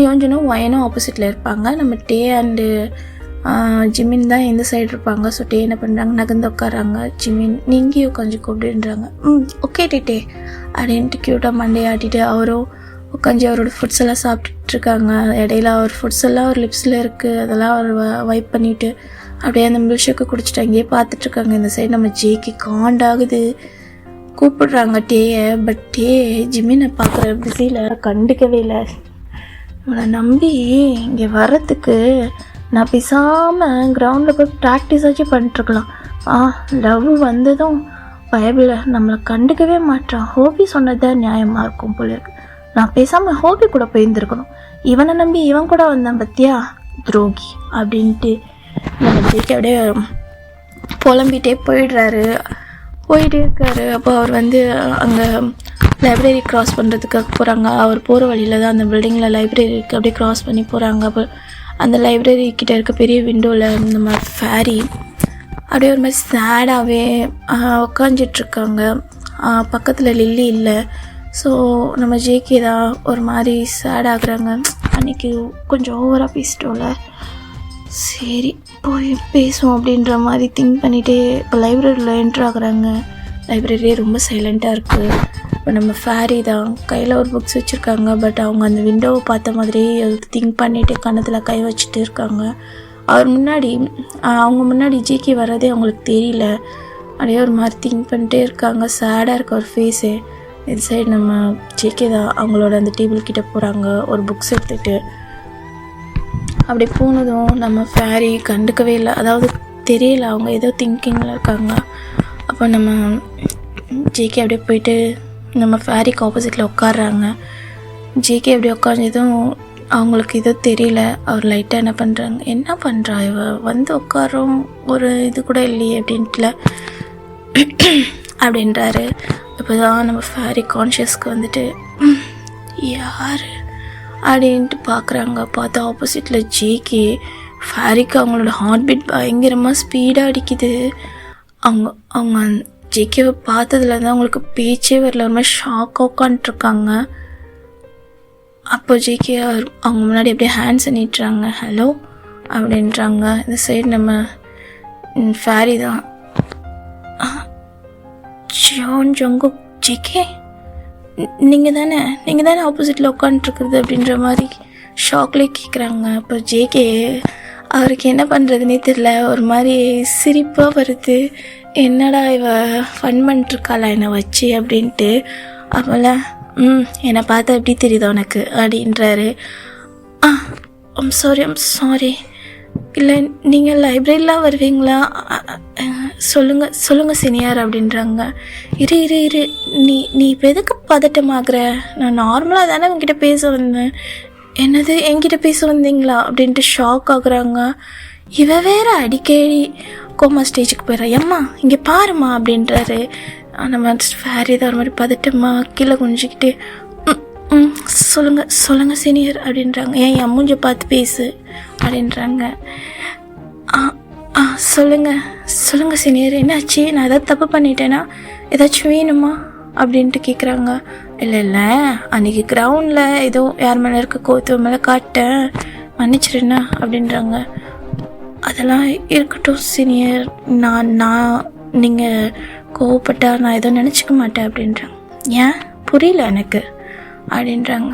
யோஞ்சனும் வயனும் ஆப்போசிட்டில் இருப்பாங்க. நம்ம அண்டு ஜிமின் தான் இந்த சைடு இருப்பாங்க. ஸோ என்ன பண்ணுறாங்க, நகர்ந்து உட்காராங்க. ஜிமின் நீங்கேயும் உட்காந்து கூப்பிடுன்றாங்க. ஓகே டே அப்படின்ட்டு க்யூட்டாக மண்டையை ஆட்டிட்டு அவரும் உட்காந்து அவரோட ஃபுட்ஸ் எல்லாம் சாப்பிட்டுட்ருக்காங்க. இடையில அவர் ஃபுட்ஸ் எல்லாம் அவர் லிப்ஸில் இருக்குது, அதெல்லாம் அவர் வைப் பண்ணிவிட்டு அப்படியே அந்த மில்க் ஷேக்கை குடிச்சிட்டு அங்கேயே பார்த்துட்ருக்காங்க. இந்த சைடு நம்ம ஜேக்கு காண்டாகுது, கூப்பிடுறாங்க பட் ஜிமினை பார்க்குற பிஸியில் கண்டுக்கவே இல்லை. இவனை நம்பி இங்கே வர்றதுக்கு நான் பேசாமல் கிரவுண்டில் போய் ப்ராக்டிஸாச்சும் பண்ணிட்டுருக்கலாம். லவ் வந்ததும் பைபிள நம்மளை கண்டுக்கவே மாட்டான். ஹோபி சொன்னதான் நியாயமாக இருக்கும் போல இருக்கு. நான் பேசாமல் ஹோபி கூட போயிருந்துருக்கணும். இவனை நம்பி இவன் கூட வந்தான் பத்தியா துரோகி அப்படின்ட்டு நம்ம ஜேகே அப்படியே புலம்பிகிட்டே போயிட்டே இருக்காரு. அப்போ அவர் வந்து அங்கே லைப்ரரி க்ராஸ் பண்ணுறதுக்காக போகிறாங்க. அவர் போகிற வழியில் தான் அந்த பில்டிங்கில் லைப்ரரி இருக்குது. அப்படியே க்ராஸ் பண்ணி போகிறாங்க. அப்போ அந்த லைப்ரரி கிட்டே இருக்க பெரிய விண்டோவில் நம்ம ஃபேரி அப்படியே ஒரு மாதிரி சேடாகவே உக்காஞ்சிட்ருக்காங்க. பக்கத்தில் லில்லி இல்லை. ஸோ நம்ம ஜேகே தான் ஒரு மாதிரி சேட் ஆகுறாங்க. அன்றைக்கி கொஞ்சம் ஓவராக பேசிட்டோம்ல, சரி போய் பேசுவோம் அப்படின்ற மாதிரி திங்க் பண்ணிகிட்டே இப்போ லைப்ரரியில் என்ட்ரு ஆகுறாங்க. லைப்ரரியே ரொம்ப சைலண்ட்டாக இருக்குது. இப்போ நம்ம ஃபேரி தான் கையில் ஒரு புக்ஸ் வச்சுருக்காங்க. பட் அவங்க அந்த விண்டோவை பார்த்த மாதிரியே திங்க் பண்ணிவிட்டு கன்னத்தில் கை வச்சுட்டு இருக்காங்க. அவங்க முன்னாடி ஜேகே வர்றதே அவங்களுக்கு தெரியல. அப்படியே ஒரு மாதிரி திங்க் பண்ணிட்டே இருக்காங்க. சேடாக இருக்க ஒரு ஃபேஸு. இது சைடு நம்ம ஜேகே தான் அவங்களோட அந்த டேபிள் கிட்டே போகிறாங்க ஒரு புக்ஸ் எடுத்துகிட்டு. அப்படி போனதும் நம்ம ஃபேரி கண்டுக்கவே இல்லை, அதாவது தெரியல, அவங்க ஏதோ திங்கிங்கில் இருக்காங்க. அப்போ நம்ம ஜேகே அப்படியே போயிட்டு நம்ம ஃபேரிக்கு ஆப்போசிட்டில் உட்காடுறாங்க. ஜேகே அப்படி உட்காந்ததும் அவங்களுக்கு ஏதோ தெரியல. அவர் லைட்டாக என்ன பண்ணுறா இவ வந்து உட்காரோம் ஒரு இது கூட இல்லையே அப்படின்ட்டுல அப்படின்றாரு. இப்போ தான் நம்ம ஃபேரி கான்ஷியஸ்க்கு வந்துட்டு யார் அப்படின்ட்டு பார்க்குறாங்க. பார்த்தா ஆப்போசிட்டில் ஜேகே. ஃபேரிக்கு அவங்களோட ஹார்ட் பீட் பயங்கரமாக ஸ்பீடாக அடிக்குது. அவங்க ஜேகேவை பார்த்ததுல தான் அவங்களுக்கு பேச்சே வரல, ஒரு மாதிரி ஷாக்காக உட்காந்துட்ருக்காங்க. அப்போ ஜேகே அவங்க முன்னாடி அப்படியே ஹேண்ட்ஸை நீட்டுறாங்க. ஹலோ அப்படின்றாங்க. இந்த சைடு நம்ம ஃபேரி தான் ஜோங்கு ஜேகே நீங்கள் தானே ஆப்போசிட்டில் உட்காந்துட்ருக்குறது அப்படின்ற மாதிரி ஷாக்லேயே கேட்குறாங்க. அப்போ ஜேகே அவருக்கு என்ன பண்ணுறதுனே தெரில, ஒரு மாதிரி சிரிப்பாக வருது. என்னடா இவ ஃபன் பண்ணிட்டுருக்காளா என்னை வச்சு அப்படின்ட்டு. அவளை என்னை பார்த்தா எப்படி தெரியுதா உனக்கு அப்படின்றாரு. ஐம் சாரி இல்லை நீங்கள் லைப்ரரிலாம் வருவீங்களா? சொல்லுங்கள் சீனியர் அப்படின்றாங்க. இரு நீ இப்போ எதுக்கு பதட்டமாகற? நான் நார்மலாக தானே உங்ககிட்ட பேச வந்தேன். என்னது என்கிட்ட பேச வந்தீங்களா அப்படின்ட்டு ஷாக் ஆகுறாங்க. இவ வேற அடிக்கடி கோமா ஸ்டேஜுக்கு போயிடறா. எம்மா இங்கே பாருமா அப்படின்றாரு. நம்ம ஃபேரி தான் ஒரு மாதிரி பதட்டமா கீழே குனிஞ்சிக்கிட்டு சொல்லுங்கள் சீனியர் அப்படின்றாங்க. ஏன் என் மூஞ்ச பார்த்து பேசு அப்படின்றாங்க. சொல்லுங்கள் சீனியர் என்னாச்சு? நான் ஏதாவது தப்பு பண்ணிட்டேன்னா ஏதாச்சும் வேணுமா அப்படின்ட்டு கேட்குறாங்க. இல்லை அன்றைக்கி கிரவுண்டில் ஏதோ யார் மேலே இருக்க கோத்து மேலே காட்டேன், மன்னிச்சிருண்ணா அப்படின்றாங்க. அதெல்லாம் இருக்கட்டும் சீனியர், நான் நீங்கள் கோவப்பட்டா நான் எதுவும் நினச்சிக்க மாட்டேன் அப்படின்றாங்க. ஏன் புரியல எனக்கு அப்படின்றாங்க.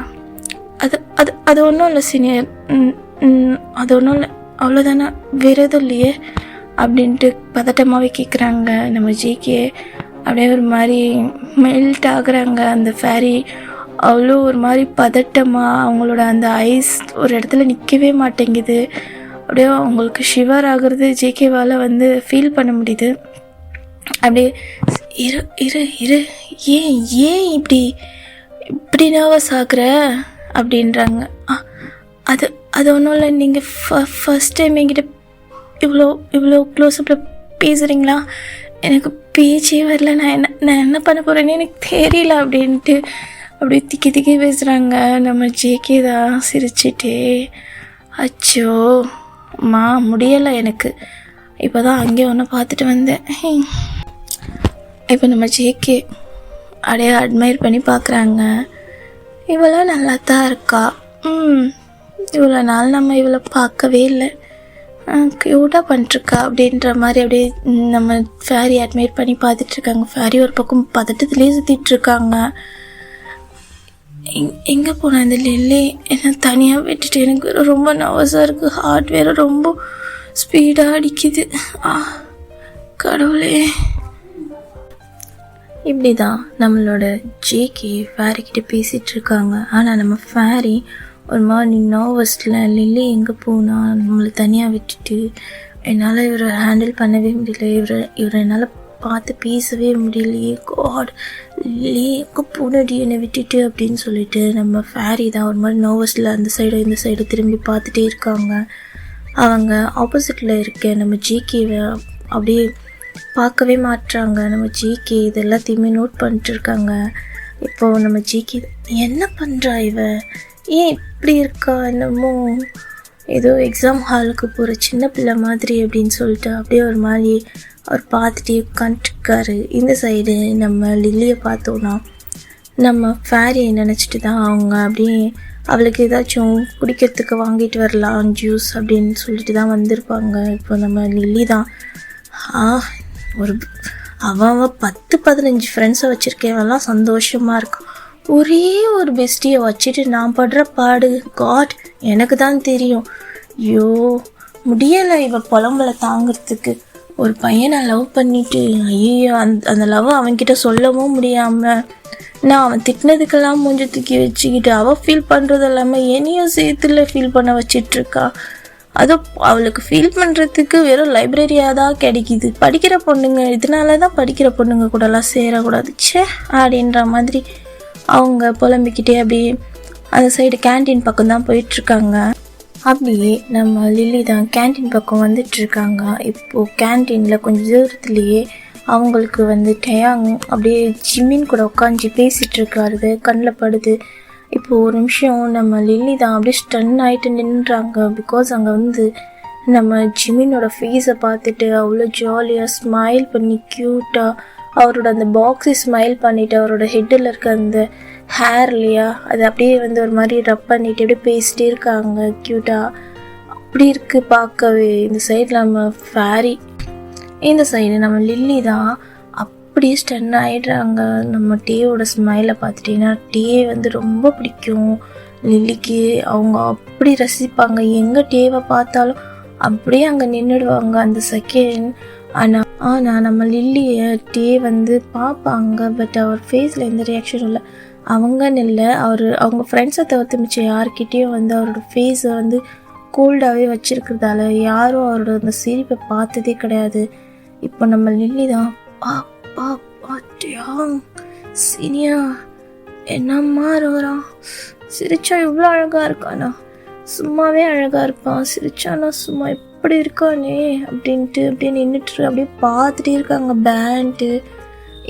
அது ஒன்றும் இல்லை சீனியர், அது ஒன்றும் இல்லை அவ்வளோதானே, வேற எதுவும் இல்லையே அப்படின்ட்டு பதட்டமாகவே கேட்குறாங்க நம்ம ஜேகே. அப்படியே ஒரு மாதிரி மெல்ட் ஆகுறாங்க அந்த ஃபேரி. அவ்வளோ ஒரு மாதிரி பதட்டமாக அவங்களோட அந்த ஐஸ் ஒரு இடத்துல நிற்கவே மாட்டேங்குது. அப்படியே அவங்களுக்கு ஷிவர் ஆகுறது ஜேகேவால் வந்து ஃபீல் பண்ண முடியுது. அப்படியே இரு இரு இரு ஏன் ஏன் இப்படி நர்வஸ் ஆகுற அப்படின்றாங்க. அது அது ஒன்றும் இல்லை, நீங்கள் ஃபஸ்ட் டைம் என்கிட்ட இவ்வளோ க்ளோஸ்அப்பில் பேசுகிறீங்களா? எனக்கு பேச்சே வரல, நான் என்ன பண்ண போகிறேன்னு எனக்கு தெரியல அப்படின்ட்டு அப்படியே திக்கி பேசுகிறாங்க நம்ம ஜேகே தான் சிரிச்சிட்டே. அச்சோ மா முடியலை எனக்கு, இப்போ தான் அங்கே ஒன்று பார்த்துட்டு வந்தேன். இப்போ நம்ம ஜேகே அப்படியே அட்மையர் பண்ணி பார்க்குறாங்க. இவ்வளோ நல்லா தான் இருக்கா, இவ்வளோ நாள் நம்ம இவ்வளோ பார்க்கவே இல்லை, க்யூட்டாக பண்ணிட்டுருக்கா அப்படின்ற மாதிரி அப்படியே நம்ம ஃபேரி அட்மையர் பண்ணி பார்த்துட்ருக்காங்க. ஃபேரி ஒரு பக்கம் பதட்டத்துலேயே சுற்றிட்டுருக்காங்க. எங்கே போனேன் இந்த லில்லி என்ன தனியாக விட்டுட்டு? எனக்கு ரொம்ப நர்வஸாக இருக்குது, ஹார்ட் வேறு ரொம்ப ஸ்பீடாக அடிக்குது. கடவுளே. இப்படி தான் நம்மளோட ஜேகே ஃபேரிக்கிட்ட பேசிகிட்டு இருக்காங்க. ஆனால் நம்ம ஃபேரி ஒரு மாதிரி நர்வஸில், லில்லி எங்கே போனால் நம்மளை தனியாக விட்டுட்டு என்னால் இவரை ஹேண்டில் பண்ணவே முடியல, இவரை என்னால் பார்த்து பேசவே முடியலையே, காட் லில்லி எங்கே போனடி என்னை விட்டுட்டு அப்படின்னு சொல்லிட்டு நம்ம ஃபேரி தான் ஒரு மாதிரி நர்வஸில் அந்த சைடு இந்த சைடு திரும்பி பார்த்துட்டே இருக்காங்க. அவங்க ஆப்போசிட்டில் இருக்க நம்ம ஜேகேவை அப்படியே பார்க்கவே மாட்டுறாங்க. நம்ம ஜேகே இது எல்லாத்தையுமே நோட் பண்ணிட்டுருக்காங்க. இப்போது நம்ம ஜேகே என்ன பண்ணுறா இவ, ஏன் இப்படி இருக்கா, என்னமோ ஏதோ எக்ஸாம் ஹாலுக்கு போகிற சின்ன பிள்ளை மாதிரி அப்படின்னு சொல்லிட்டு அப்படியே ஒரு மாதிரி அவர் பார்த்துட்டே உட்காந்துருக்காரு. இந்த சைடு நம்ம லில்லியை பார்த்தோன்னா நம்ம ஃபேரியை நினச்சிட்டு தான் அவங்க அப்படியே அவளுக்கு ஏதாச்சும் குடிக்கிறதுக்கு வாங்கிட்டு வரலாம் ஜூஸ் அப்படின்னு சொல்லிட்டு தான் வந்திருப்பாங்க. இப்போ நம்ம லில்லி தான் அவன் 10-15 ஃப்ரெண்ட்ஸை வச்சுருக்கேவெல்லாம் சந்தோஷமாக இருக்கான். ஒரே ஒரு பெஸ்டியை வச்சுட்டு நான் படுற பாடு காட் எனக்கு தான் தெரியும். ஐயோ முடியலை இவ புலம்பலை தாங்கிறதுக்கு. ஒரு பையனை லவ் பண்ணிட்டு ஐயோ அந்த லவ் அவன்கிட்ட சொல்லவும் முடியாமல் நான் அவன் திட்டினதுக்கெல்லாம் மூஞ்சி தூக்கி வச்சுக்கிட்டு அவள் ஃபீல் பண்ணுறது இல்லாமல் என்னையும் சேர்த்துல ஃபீல் பண்ண வச்சிட்ருக்கா. அதுவும் அவளுக்கு ஃபீல் பண்ணுறதுக்கு வெறும் லைப்ரரியாக தான் கிடைக்கிது. படிக்கிற பொண்ணுங்க இதனால தான் படிக்கிற பொண்ணுங்க கூடலாம் சேரக்கூடாது சே அப்படின்ற மாதிரி அவங்க புலம்பிக்கிட்டே அப்படியே அந்த சைடு கேன்டீன் பக்கம் தான் போயிட்டுருக்காங்க. அப்படியே நம்ம லில்லி தான் கேன்டீன் பக்கம் வந்துட்டுருக்காங்க. இப்போது கேன்டீனில் கொஞ்சம் தூரத்துலேயே அவங்களுக்கு வந்து டயாங் அப்படியே ஜிம்மின் கூட உட்காந்து பேசிகிட்ருக்காரு, கண்ணில் படுது. இப்போது ஒரு நிமிஷம் நம்ம லில்லி தான் அப்படியே ஸ்டன் ஆகிட்டு நின்றுறாங்க. பிகாஸ் அங்கே வந்து நம்ம ஜிமினோட ஃபேஸை பார்த்துட்டு அவ்வளோ ஜாலியாக ஸ்மைல் பண்ணி க்யூட்டாக அவரோட அந்த பாக்ஸை ஸ்மைல் பண்ணிவிட்டு அவரோட ஹெட்டில் இருக்க அந்த ஹேர் இல்லையா அது அப்படியே வந்து ஒரு மாதிரி ரப் பண்ணிட்டு அப்படியே பேசிகிட்டே இருக்காங்க க்யூட்டாக. அப்படி இருக்குது பார்க்கவே. இந்த சைடில் நம்ம ஃபேரி, இந்த சைடு நம்ம லில்லி தான் அப்படியே ஸ்டன் ஆகிடுறாங்க நம்ம டேவோட ஸ்மைலை பார்த்துட்டீங்கன்னா. டே வந்து ரொம்ப பிடிக்கும் லில்லிக்கு. அவங்க அப்படி ரசிப்பாங்க, எங்கே டேவை பார்த்தாலும் அப்படியே அங்கே நின்றுடுவாங்க அந்த செகண்ட். ஆனால் நம்ம லில்லியை டே வந்து பார்ப்பாங்க, பட் அவர் ஃபேஸில் எந்த ரியாக்ஷனும் இல்லை. அவங்கன்னு இல்லை, அவங்க ஃப்ரெண்ட்ஸை தவிர்த்து மிச்சம் யார்கிட்டேயும் வந்து அவரோட ஃபேஸை வந்து கோல்டாகவே வச்சுருக்கிறதால யாரும் அவரோட அந்த சிரிப்பை பார்த்ததே கிடையாது. இப்போ நம்ம லில்லி தான் பாட்டியாங் சீனியா என்னம்மா இருக்கிறான், சிரிச்சா இவ்வளோ அழகாக இருக்கானா, சும்மாவே அழகாக இருப்பான், சிரிச்சானா சும்மா இப்படி இருக்கானே அப்படின்ட்டு அப்படியே நின்றுட்டு அப்படியே பார்த்துட்டே இருக்காங்க பேண்ட்டு.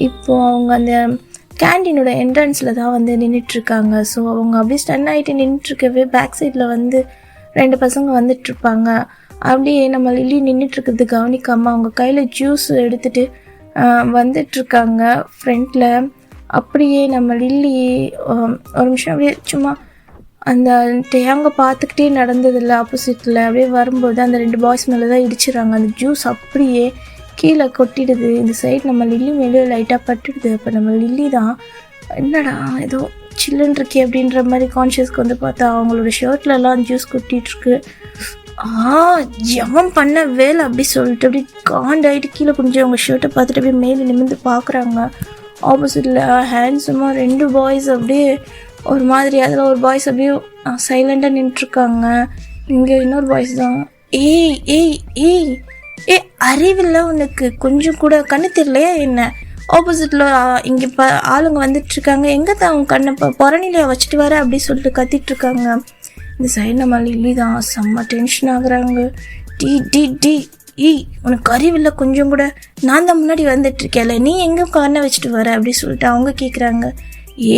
இப்போது அவங்க அந்த கேன்டீனோட என்ட்ரன்ஸில் தான் வந்து நின்றுட்டுருக்காங்க. ஸோ அவங்க அப்படியே ஸ்டன் ஆகிட்டு நின்றுட்டுருக்கவே பேக் சைடில் வந்து 2 பசங்க வந்துட்டுருப்பாங்க. அப்படியே நம்ம லில்லி நின்றுட்டுருக்கிறது கவனிக்காமல் அவங்க கையில் ஜூஸ் எடுத்துகிட்டு வந்துட்டுருக்காங்க ஃப்ரண்ட்டில். அப்படியே நம்ம லில்லி ஒரு நிமிஷம் அப்படியே சும்மா அந்த டேங்க பார்த்துக்கிட்டே நடந்ததில்ல ஆப்போசிட்டில் அப்படியே வரும்போது அந்த 2 பாய்ஸ் மேலே தான் இடிச்சிடறாங்க. அந்த ஜூஸ் அப்படியே கீழே கொட்டிடுது. இந்த சைடு நம்ம லில்லி மேலே லைட்டாக பட்டுடுது. அப்போ நம்ம லில்லி தான் என்னடா ஏதோ சில்லுன்னு இருக்கே அப்படின்ற மாதிரி கான்ஷியஸ்க்கு வந்து பார்த்தா அவங்களோட ஷர்ட்லலாம் ஜூஸ் கொட்டிகிட்ருக்கு. எவன் பண்ண வேலை அப்படி சொல்லிட்டு அப்படி காண்டாயிட்டு கீழே கொஞ்சம் அவங்க ஷர்ட்டை பார்த்துட்டு அப்படியே மேலே நிமிர்ந்து பார்க்குறாங்க. ஆப்போசிட்டில் ஹேண்ட்ஸமாக 2 பாய்ஸ் அப்படியே ஒரு மாதிரி, அதில் ஒரு பாய்ஸ் அப்படியே சைலண்டாக நின்றுருக்காங்க. இங்கே இன்னொரு பாய்ஸ் தான். ஏய் ஏய் ஏய் ஏ அறிவில்லை உனக்கு கொஞ்சம் கூட, கண்ணு தெரியலையா என்ன? ஆப்போசிட்டில் இங்கே ஆளுங்க வந்துட்டுருக்காங்க, எங்கே தான் அவங்க கண்ணை புறநிலையை வச்சுட்டு வர அப்படி சொல்லிட்டு கத்திட்டுருக்காங்க. இந்த சைடு நம்ம லில்லி தான் செம்ம டென்ஷன் ஆகுறாங்க. உனக்கு அறிவில்லை கொஞ்சம் கூட, நான் தான் முன்னாடி வந்துட்டுருக்கேன்ல, நீ எங்கே கண்ணை வச்சுட்டு வர அப்படி சொல்லிட்டு அவங்க கேட்குறாங்க.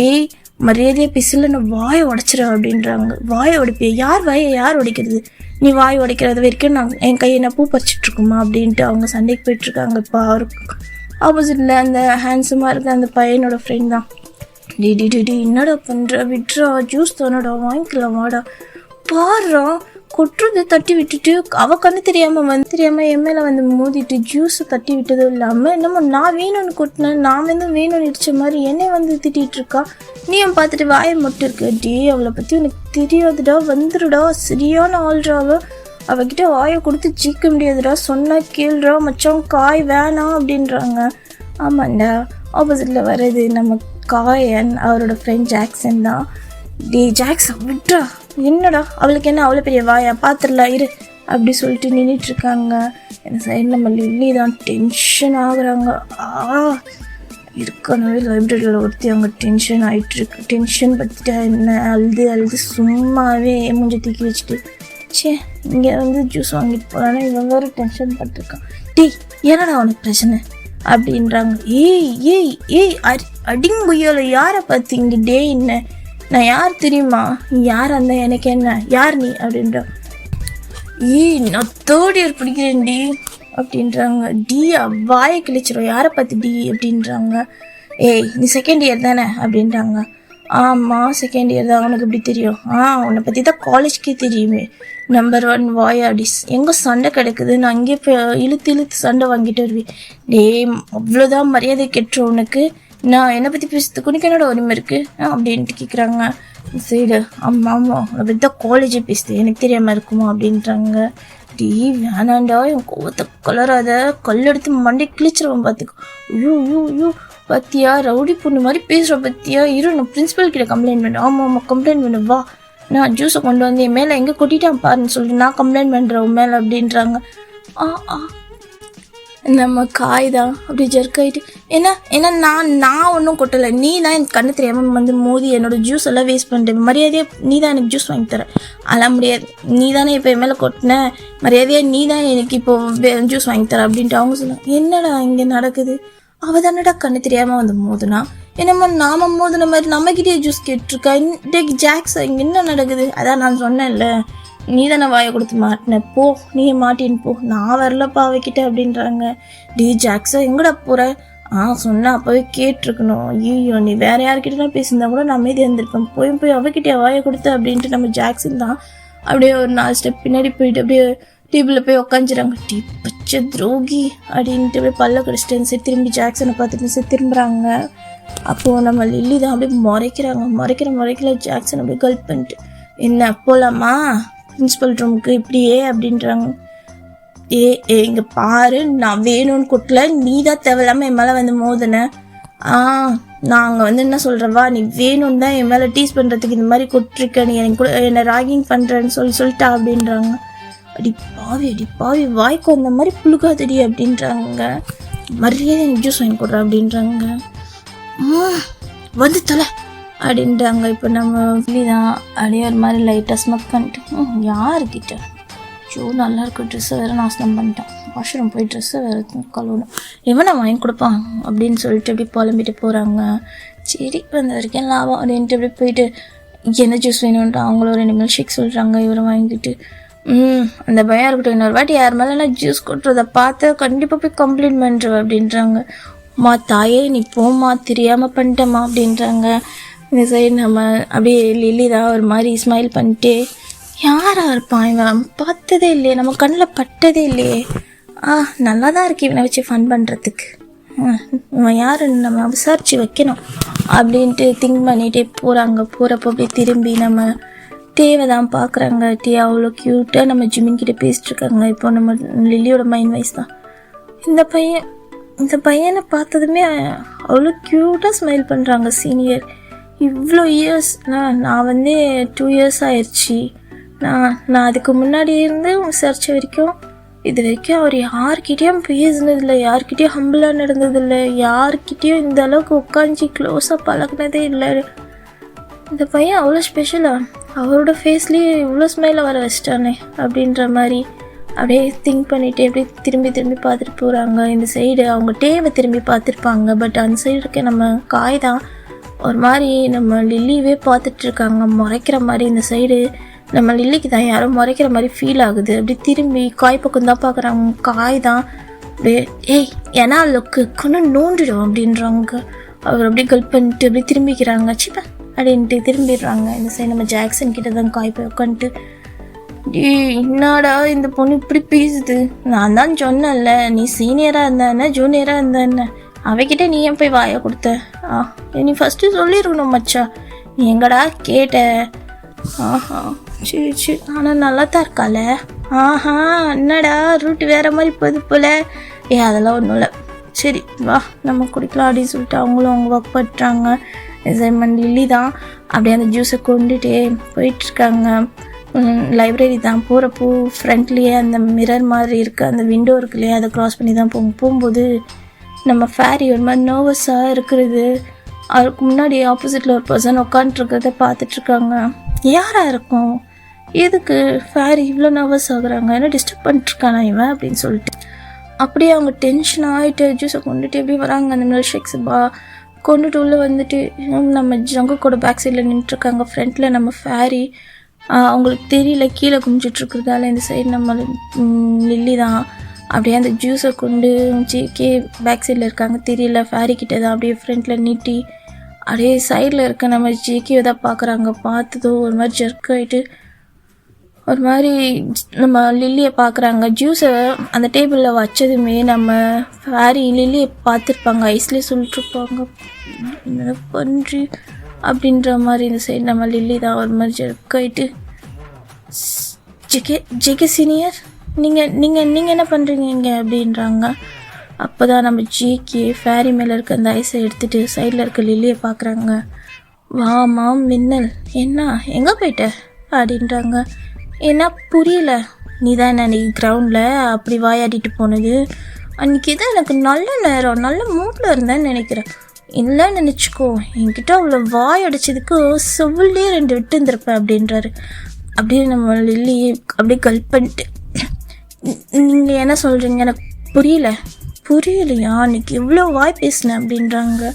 ஏய் மரியாதையை பிசில் நான் வாயை உடைச்சிடும் அப்படின்றாங்க. வாயை உடைப்பிய? யார் வாயை யார் உடைக்கிறது? நீ வாய் உடைக்கிறது வரைக்கும் நான் என் கையை நான் பூ பறிச்சிட்ருக்குமா அப்படின்ட்டு அவங்க சண்டைக்கு போயிட்டுருக்காங்க. இப்போ அவருக்கு ஆப்போசிட்டில் அந்த ஹேண்ட்ஸமாக இருக்க அந்த பையனோட ஃப்ரெண்ட் தான். டி என்னடா பண்ணுற, விட்றா, ஜூஸ் தானடா, வாங்கிக்கலாம் வாடா, பாடுறா, கொட்டுறது தட்டி விட்டுட்டு அவள் கண்ணு தெரியாமல் என் மேலே வந்து மோதிட்டு ஜூஸை தட்டி விட்டதும் இல்லாமல் என்னமோ நான் வேணும்னு கொட்டினேன், நான் வந்து வேணும்னு இடித்த மாதிரி என்னை வந்து திட்டிகிட்டு இருக்கா. நீ அவன் பார்த்துட்டு வாயை மட்டும் இருக்க. அவளை பற்றி உனக்கு தெரியாதுடா, வந்துடுடா, சரியான ஆள்றாவோ, அவகிட்ட வாயை கொடுத்து ஜீக்க முடியாதுடா, சொன்னா கேள்றா, மச்சான் காய் வேணாம் அப்படின்றாங்க. ஆமாண்டா, ஆப்போசிட்டில் வர்றது நம்ம காயன், அவரோட ஃப்ரெண்ட் ஜாக்சன் தான். ஜாக்சன் விட்றா, என்னடா அவளுக்கு என்ன அவ்வளோ பெரிய வாயா, பார்த்துடலாம் இரு அப்படி சொல்லிட்டு நின்றுட்டுருக்காங்க. இந்த சைடு நம்ம லில்லி தான் டென்ஷன் ஆகுறாங்க. இருக்கனவே லைப்ரரியில் ஒருத்தி அவங்க டென்ஷன் ஆகிட்டுருக்கு. டென்ஷன் பற்றிட்டா என்ன, அழுது சும்மாவே மூஞ்சி தூக்கி வச்சுட்டு, இங்கே வந்து ஜூஸ் வாங்கிட்டு போகலான்னா இவன் வேறு டென்ஷன் பட்டிருக்கான். என்னடா அவனுக்கு பிரச்சனை அப்படின்றாங்க. ஏய் அடிங்குயோல யாரை பார்த்தீங்க? என்ன நான் யார் தெரியுமா? யார் அந்த எனக்கு என்ன, யார் நீ அப்படின்றா. நான் 3rd இயர் படிக்கிறேன் அப்படின்றாங்க. வாயை கிழிச்சிரும், யாரை பார்த்து அப்படின்றாங்க. நீ 2nd இயர் தானே அப்படின்றாங்க. ஆமாம் 2nd இயர் தான், உனக்கு எப்படி தெரியும்? உன்னை பற்றி தான் காலேஜ்க்கே தெரியுமே, நம்பர் 1 வாயாடிஸ், எங்கே சண்டை கிடக்குது, நான் அங்கேயே போய் இழுத்து சண்டை வாங்கிட்டு வருவேன். அவ்வளோதான் மரியாதை கெட்டுரும் உனக்கு, நான் என்னை பற்றி பேசுறதுக்கு உனக்கு என்னோட உரிமை இருக்குது அப்படின்ட்டு கேட்குறாங்க. சைடு ஆமாம் உன்னை பற்றி தான் காலேஜே பேசுது, எனக்கு தெரியாமல் இருக்குமா அப்படின்றாங்க. வேணாண்டா, என் கோவத்தை கலராத, கல்லெடுத்து மண்டை கிழிச்சிருவோம் பார்த்துக்கோ. ஐயோ பத்தியா, ரவுடி பொண்ணு மாதிரி பேசுகிற பத்தியா, நான் பிரின்சிபல் கிட்ட கம்ப்ளைண்ட் பண்ணேன். ஆமாம் கம்ப்ளைண்ட் பண்ணு வா, நான் ஜூஸை கொண்டு வந்து என் மேலே எங்கே கொட்டிட்டான் பாருன்னு சொல்லிட்டு நான் கம்ப்ளைண்ட் பண்ணுறேன் உன் மேலே அப்படின்றாங்க. நம்ம காய் தான் அப்படி ஜர்க்காயிட்டு, ஏன்னா நான் ஒன்றும் கொட்டலை, நீ தான் எனக்கு கண்ணு தெரியாமல் வந்து மோதி என்னோட ஜூஸ் எல்லாம் வேஸ்ட் பண்ணிட்டேன், மரியாதையாக நீ தான் எனக்கு ஜூஸ் வாங்கி தர. அதெல்லாம் முடியாது, நீ தானே இப்போ என் மேலே கொட்டின, மரியாதையாக நீ தான் எனக்கு இப்போது ஜூஸ் வாங்கி தர அப்படின்ட்டு அவங்க சொன்னாங்க. என்னடா இங்கே நடக்குது, அவள் தானடா கண்ணு தெரியாமல் வந்து மோதுனா, என்னம்மா நாம மோதுன மாதிரி நம்மக்கிட்டே ஜூஸ் கேட்டிருக்கா. ஜாக்ஸ் இங்கே என்ன நடக்குது? அதான் நான் சொன்னேன்ல, நீ தானே வாயை கொடுத்து மாட்டின, போ நீ மாட்டின்னு போ, நான் வரலப்பா அவகிட்ட அப்படின்றாங்க. ஜாக்ஸா எங்கடா போகிற? சொன்னா அப்போவே கேட்டிருக்கணும். ஐயோ நீ வேற யார்கிட்டலாம் பேசியிருந்தா கூட நான் அமைதியாக இருந்திருப்பேன், போய் அவகிட்டே வாயை கொடுத்து அப்படின்ட்டு நம்ம ஜாக்சன் தான் அப்படியே ஒரு 4 ஸ்டெப் பின்னாடி போயிட்டு அப்படியே டேபிளில் போய் உக்காந்துறாங்க. பச்சை துரோகி அப்படின்ட்டு அப்படியே பல்ல கடிச்சிட்டு திரும்பி ஜாக்சனை பார்த்துட்டு திரும்புகிறாங்க. அப்போது நம்ம லில்லி தான் அப்படியே முறைக்கிற ஜாக்சன் அப்படியே கல்ப் பண்ணிட்டு, என்ன போகலாமா பிரின்சிபல் ரூமுக்கு இப்படியே அப்படின்றாங்க. இங்கே பாரு, நான் வேணும்னு கொட்டல, நீ தான் தேவையில்லாமல் என் மேலே வந்து மோதின. நாங்கள் வந்து என்ன சொல்கிறவா, நீ வேணும்னு தான் என் மேலே டீஸ் பண்ணுறதுக்கு இந்த மாதிரி கொட்டிருக்க, நீ எனக்கு கூட என்னை ராகிங் பண்ணுறேன்னு சொல்லிட்டா அப்படின்றாங்க. அடி பாவி வாய்க்கு அந்த மாதிரி புழுகாதடி அப்படின்றாங்க. மரியாதை எனக்கு ஜூஸ் வாங்கி கொடுறா அப்படின்றாங்க. வந்து தலை அப்படின்றாங்க. இப்போ நம்ம தான் அப்படியே ஒரு மாதிரி லைட்டாக ஸ்மக் பண்ணிட்டு, யாருக்கிட்ட நல்லா இருக்க ட்ரெஸ்ஸை வேறு நாசனம் பண்ணிட்டான், வாஷ்ரூம் போய் ட்ரெஸ்ஸை வேறு கழுவணும், எவனை வாங்கி கொடுப்பான் அப்படின்னு சொல்லிட்டு அப்படி புலம்பிட்டு போகிறாங்க. சரி வந்த வரைக்கும் லாபம் அப்படின்ட்டு அப்படி போயிட்டு என்ன ஜூஸ் வேணும்ன்ட்டு அவங்களும் 2 மில்க் ஷேக் சொல்கிறாங்க. இவரை வாங்கிட்டு அந்த பயம் இருக்கட்டும், இன்னொரு வாட்டி யார் மேலே ஜூஸ் கொட்டுறதை பார்த்து கண்டிப்பாக போய் கம்ப்ளைண்ட் பண்ணுறேன் அப்படின்றாங்க. தாயே நீ போம்மா, தெரியாமல் பண்ணிட்டேம்மா அப்படின்றாங்க. இந்த சைடு நம்ம அப்படியே லில்லி தான் ஒரு மாதிரி ஸ்மைல் பண்ணிட்டு, யாராக இருப்பான் இவன், பார்த்ததே இல்லையே, நம்ம கண்ணில் பட்டதே இல்லையே, நல்லா தான் இருக்கு இவனை வச்சு ஃபன் பண்ணுறதுக்கு, இவன் யாருன்னு நம்ம விசாரித்து வைக்கணும் அப்படின்ட்டு திங்க் பண்ணிகிட்டே போகிறாங்க. போகிறப்போ அப்படியே திரும்பி நம்ம டேவை தான் பார்க்குறாங்க. டே அவ்வளோ க்யூட்டாக நம்ம ஜிமின் கிட்டே பேசிட்டு இருக்காங்க. இப்போ நம்ம லில்லியோட மைண்ட் வைஸ் தான் இந்த பையனை பார்த்ததுமே அவ்வளோ க்யூட்டாக ஸ்மைல் பண்ணுறாங்க சீனியர். இவ்வளோ இயர்ஸ் நான் வந்து 2 years ஆயிடுச்சு. நான் அதுக்கு முன்னாடி இருந்து விசாரிச்ச வரைக்கும் இது வரைக்கும் அவர் யார்கிட்டேயும் பேசினதில்லை, யார்கிட்டேயும் ஹம்பிளாக நடந்ததில்லை, யார்கிட்டேயும் இந்த அளவுக்கு உட்காந்து க்ளோஸாக பழகினதே இல்லை. இந்த பையன் அவ்வளோ ஸ்பெஷலாக அவரோட ஃபேஸ்லேயே இவ்வளோ ஸ்மைலை வர வச்சிட்டானே அப்படின்ற மாதிரி அப்படியே திங்க் பண்ணிவிட்டு அப்படியே திரும்பி பார்த்துட்டு போகிறாங்க. இந்த சைடு அவங்க டேவை திரும்பி பார்த்துருப்பாங்க. பட் அந்த சைடு இருக்க நம்ம காய் தான் ஒரு மாதிரி நம்ம லில்லியவே பார்த்துட்ருக்காங்க முறைக்கிற மாதிரி. இந்த சைடு நம்ம லில்லிக்கு தான் யாரோ முறைக்கிற மாதிரி ஃபீல் ஆகுது. அப்படி திரும்பி காய் பக்கம் தான் பார்க்குறாங்க. காய் தான் அப்படியே ஏய் ஏன்னா லுக்கு கொண்டு நோண்டிடும் அப்படின்றாங்க. அவர் அப்படியே கல்ப் பண்ணிட்டு அப்படியே திரும்பிக்கிறாங்க. சிப்பா அப்படின்ட்டு திரும்பிடுறாங்க. இந்த சைடு நம்ம ஜாக்சன் கிட்ட தான் காய் போய் உட்காந்துட்டு என்னடா இந்த பொண்ணு இப்படி பேசுது, நான் தான் சொன்னேன்ல நீ சீனியராக இருந்தா ஜூனியராக இருந்தா, அவகிட்ட நீ ஏன் போய் வாயை கொடுத்த? நீ ஃபஸ்ட்டு சொல்லியிருக்கணும் மச்சா, நீ எங்கடா கேட்ட? ஆஹா சரி ஆனால் நல்லா தான் இருக்கால. என்னடா ரூட்டு வேற மாதிரி போகுது போல. அதெல்லாம் ஒன்றும் இல்லை, சரி வா நம்ம குடிக்கலாம் அப்படின்னு சொல்லிட்டு அவங்களும் அவங்க ஒர்க் பண்ணுறாங்க. எக்ஸைட்மெண்ட் லில்லி தான் அப்படியே அந்த ஜூஸை கொண்டுட்டே போயிட்டுருக்காங்க. லைப்ரரி தான் போகிறப்போ ஃப்ரண்ட்லேயே அந்த மிரர் மாதிரி இருக்குது, அந்த விண்டோ இருக்கு இல்லையா, அதை க்ராஸ் பண்ணி தான் போகும்போது நம்ம ஃபேரி ஒரு மாதிரி நர்வஸாக இருக்கிறது. அதுக்கு முன்னாடி ஆப்போசிட்டில் ஒரு பர்சன் உட்காந்துருக்கிறத பார்த்துட்ருக்காங்க. யாராக இருக்கும், எதுக்கு ஃபேரி இவ்வளோ நர்வஸ் ஆகுறாங்க, என்ன டிஸ்டர்ப் பண்ணிட்டுருக்கானா இவன் அப்படின்னு சொல்லிட்டு அப்படியே அவங்க டென்ஷன் ஆகிட்டு ஜூஸை கொண்டுட்டு எப்படி வராங்க. அந்த மில்க் ஷேக்ஸ் கொண்டுட்டு உள்ளே வந்துட்டு நம்ம ஜங்குக்கோட பேக் சைடில் நின்றுட்டுருக்காங்க. ஃப்ரண்ட்டில் நம்ம ஃபேரி அவங்களுக்கு தெரியல கீழே குமிச்சிட்ருக்கிறதால இந்த சைடு நம்ம லில்லி தான் அப்படியே அந்த ஜூஸை கொண்டு ஜேகே பேக் சைடில் இருக்காங்க. தெரியல ஃபேரி கிட்டே தான் அப்படியே ஃப்ரண்ட்டில் நீட்டி அப்படியே சைடில் இருக்க நம்ம ஜேகேவை தான் பார்க்குறாங்க. பார்த்ததோ ஒரு மாதிரி ஜர்க் ஆகிட்டு ஒரு மாதிரி நம்ம லில்லியை பார்க்குறாங்க. ஜூஸை அந்த டேபிளில் வச்சதுமே நம்ம ஃபேரி லில்லியை பார்த்துருப்பாங்க, ஐஸ்லேயே சொல்லிட்டுருப்பாங்க என்ன பண்ணுறி அப்படின்ற மாதிரி. இந்த சைடு நம்ம லில்லி தான் ஒரு மாதிரி ஜர்க்காயிட்டு ஜேகே சீனியர் நீங்கள் என்ன பண்ணுறீங்க இங்கே அப்படின்றாங்க. அப்போ தான் நம்ம ஜேகே ஃபேரி மேலே இருக்க அந்த ஐஸை எடுத்துகிட்டு சைடில் இருக்க லில்லியை பார்க்குறாங்க. வாமா மின்னல் என்ன எங்கே போயிட்ட அப்படின்றாங்க. என்ன புரியல, நீ தான் என்ன அன்றைக்கி கிரவுண்டில் அப்படி வாயாடிட்டு போனது, அன்றைக்கி தான் எனக்கு நல்ல நேரம் நல்ல மூட்டில் இருந்தேன்னு நினைக்கிறேன். இல்லை நினச்சிக்கோ, என்கிட்ட அவ்வளோ வாய் அடிச்சதுக்கு செவ்விலே 2 விட்டு இருந்திருப்பேன் அப்படின்றாரு. அப்படியே நம்ம லில்லி அப்படியே கல்ப் பண்ணிட்டு நீங்கள் என்ன சொல்கிறீங்க எனக்கு புரியலையா, அன்றைக்கி இவ்வளோ வாய் பேசினேன் அப்படின்றாங்க.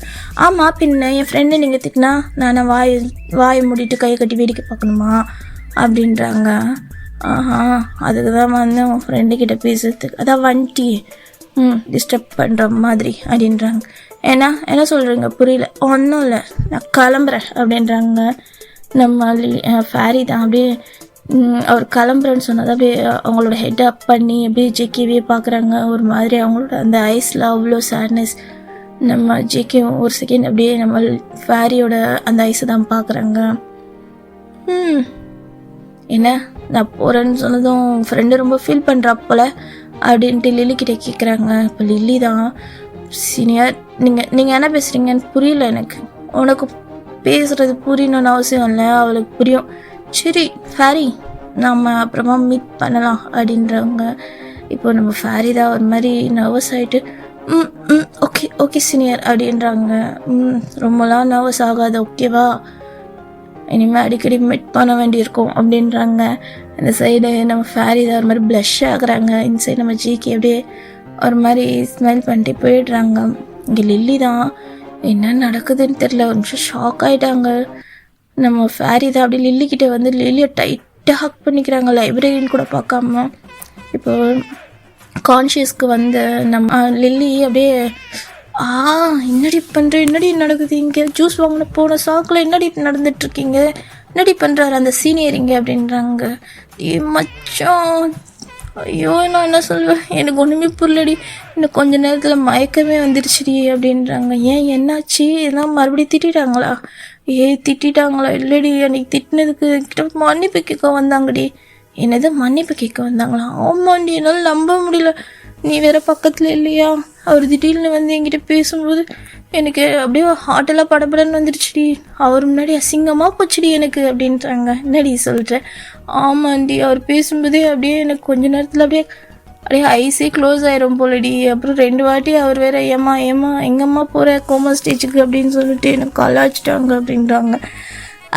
ஆமாம் பின்ன என் ஃப்ரெண்டு நீங்கள் திட்டினா நான் வாயை மூடிட்டு கையை கட்டி வேடிக்கை பார்க்கணுமா அப்படின்றாங்க. அதுக்கு தான் வந்து உன் ஃப்ரெண்டுக்கிட்ட பேசுறதுக்கு அதான் வண்டி டிஸ்டர்ப் பண்ணுற மாதிரி அப்படின்றாங்க. என்ன சொல்கிறீங்க புரியல. ஒன்றும் இல்லை நான் கிளம்புறேன் அப்படின்றாங்க. நம்ம ஃபேரி தான் அப்படியே அவர் கிளம்புறேன்னு சொன்னது அப்படியே அவங்களோட ஹெட் அப் பண்ணி அப்படியே ஜேகேவே பார்க்குறாங்க. ஒரு மாதிரி அவங்களோட அந்த ஐஸில் அவ்வளோ சேட்னஸ். நம்ம ஜேகே ஒரு செகண்ட் அப்படியே நம்ம ஃபேரியோட அந்த ஐஸை தான் பார்க்குறாங்க. என்ன நான் போகிறேன்னு சொன்னதும் ஃப்ரெண்டு ரொம்ப ஃபீல் பண்ணுறா போல் அப்படின்ட்டு லில்லி கிட்டே கேட்குறாங்க. இப்போ லில்லி தான் சீனியர் நீங்கள் என்ன பேசுகிறீங்கன்னு புரியல எனக்கு. உனக்கு பேசுகிறது புரியணும்னு அவசியம் இல்லை, அவளுக்கு புரியும். சரி ஃபேரி நம்ம அப்புறமா மீட் பண்ணலாம் அப்படின்றவங்க. இப்போ நம்ம ஃபேரி தான் ஒரு மாதிரி நர்வஸ் ஆகிட்டு ஓகே சீனியர் அப்படின்றாங்க. ரொம்பலாம் நர்வஸ் ஆகாது ஓகேவா, இனிமேல் அடிக்கடி மீட் பண்ண வேண்டியிருக்கும் அப்படின்றாங்க. இந்த சைடு நம்ம ஃபேரி தான் ஒரு மாதிரி ப்ளஷ் ஆகுறாங்க. இந்த சைடு நம்ம ஜிகே அப்படியே ஒரு மாதிரி ஸ்மெல் பண்ணிட்டு போயிடுறாங்க. இங்கே லில்லி தான் என்ன நடக்குதுன்னு தெரில, ஒரு நிமிஷம் ஷாக் ஆகிட்டாங்க. நம்ம ஃபேரி தான் அப்படியே லில்லிக்கிட்ட வந்து லில்லியை டைட்டாக ஹக் பண்ணிக்கிறாங்க, லைப்ரரின்னு கூட பார்க்காம. இப்போ கான்ஷியஸ்க்கு வந்து நம்ம லில்லி அப்படியே என்னடி பண்ணுற, என்னடி நடக்குது இங்கே, ஜூஸ் வாங்கின போன சாக்கில் என்னடி நடந்துட்டுருக்கீங்க, என்னடி பண்ணுறாரு அந்த சீனியரிங்க அப்படின்றாங்க. மச்சான் ஐயோ நான் என்ன சொல்வேன், எனக்கு ஒன்றுமே புரியலடி, இன்னும் கொஞ்ச நேரத்தில் மயக்கமே வந்துடுச்சுடி அப்படின்றாங்க. ஏன் என்னாச்சு, எல்லாம் மறுபடியும் திட்டாங்களா? திட்டாங்களா? இல்லடி, அன்னைக்கு திட்டினதுக்கு கிட்ட மன்னிப்பு கேட்க வந்தாங்கடி. என்னது மன்னிப்பு கேட்க வந்தாங்களா? ஆமாண்டி, என்னால் நம்ப முடியல. நீ வேற பக்கத்தில் இல்லையா? அவர் திடீர்னு வந்து என்கிட்ட பேசும்போது எனக்கு அப்படியே ஹார்ட்டெல்லாம் படப்படன்னு வந்துடுச்சுடி. அவர் முன்னாடி அசிங்கமாக போச்சுடி எனக்கு அப்படின்றாங்க. என்னடி சொல்கிறேன்? ஆமாண்டி, அவர் பேசும்போதே அப்படியே எனக்கு கொஞ்ச நேரத்தில் அப்படியே ஐஸே க்ளோஸ் ஆயிரும் போலடி. அப்புறம் 2 வாட்டி அவர் வேற ஏமா எங்கம்மா போகிற கோமா ஸ்டேஜுக்கு அப்படின்னு சொல்லிட்டு எனக்கு கலாச்சிட்டாங்க அப்படின்றாங்க.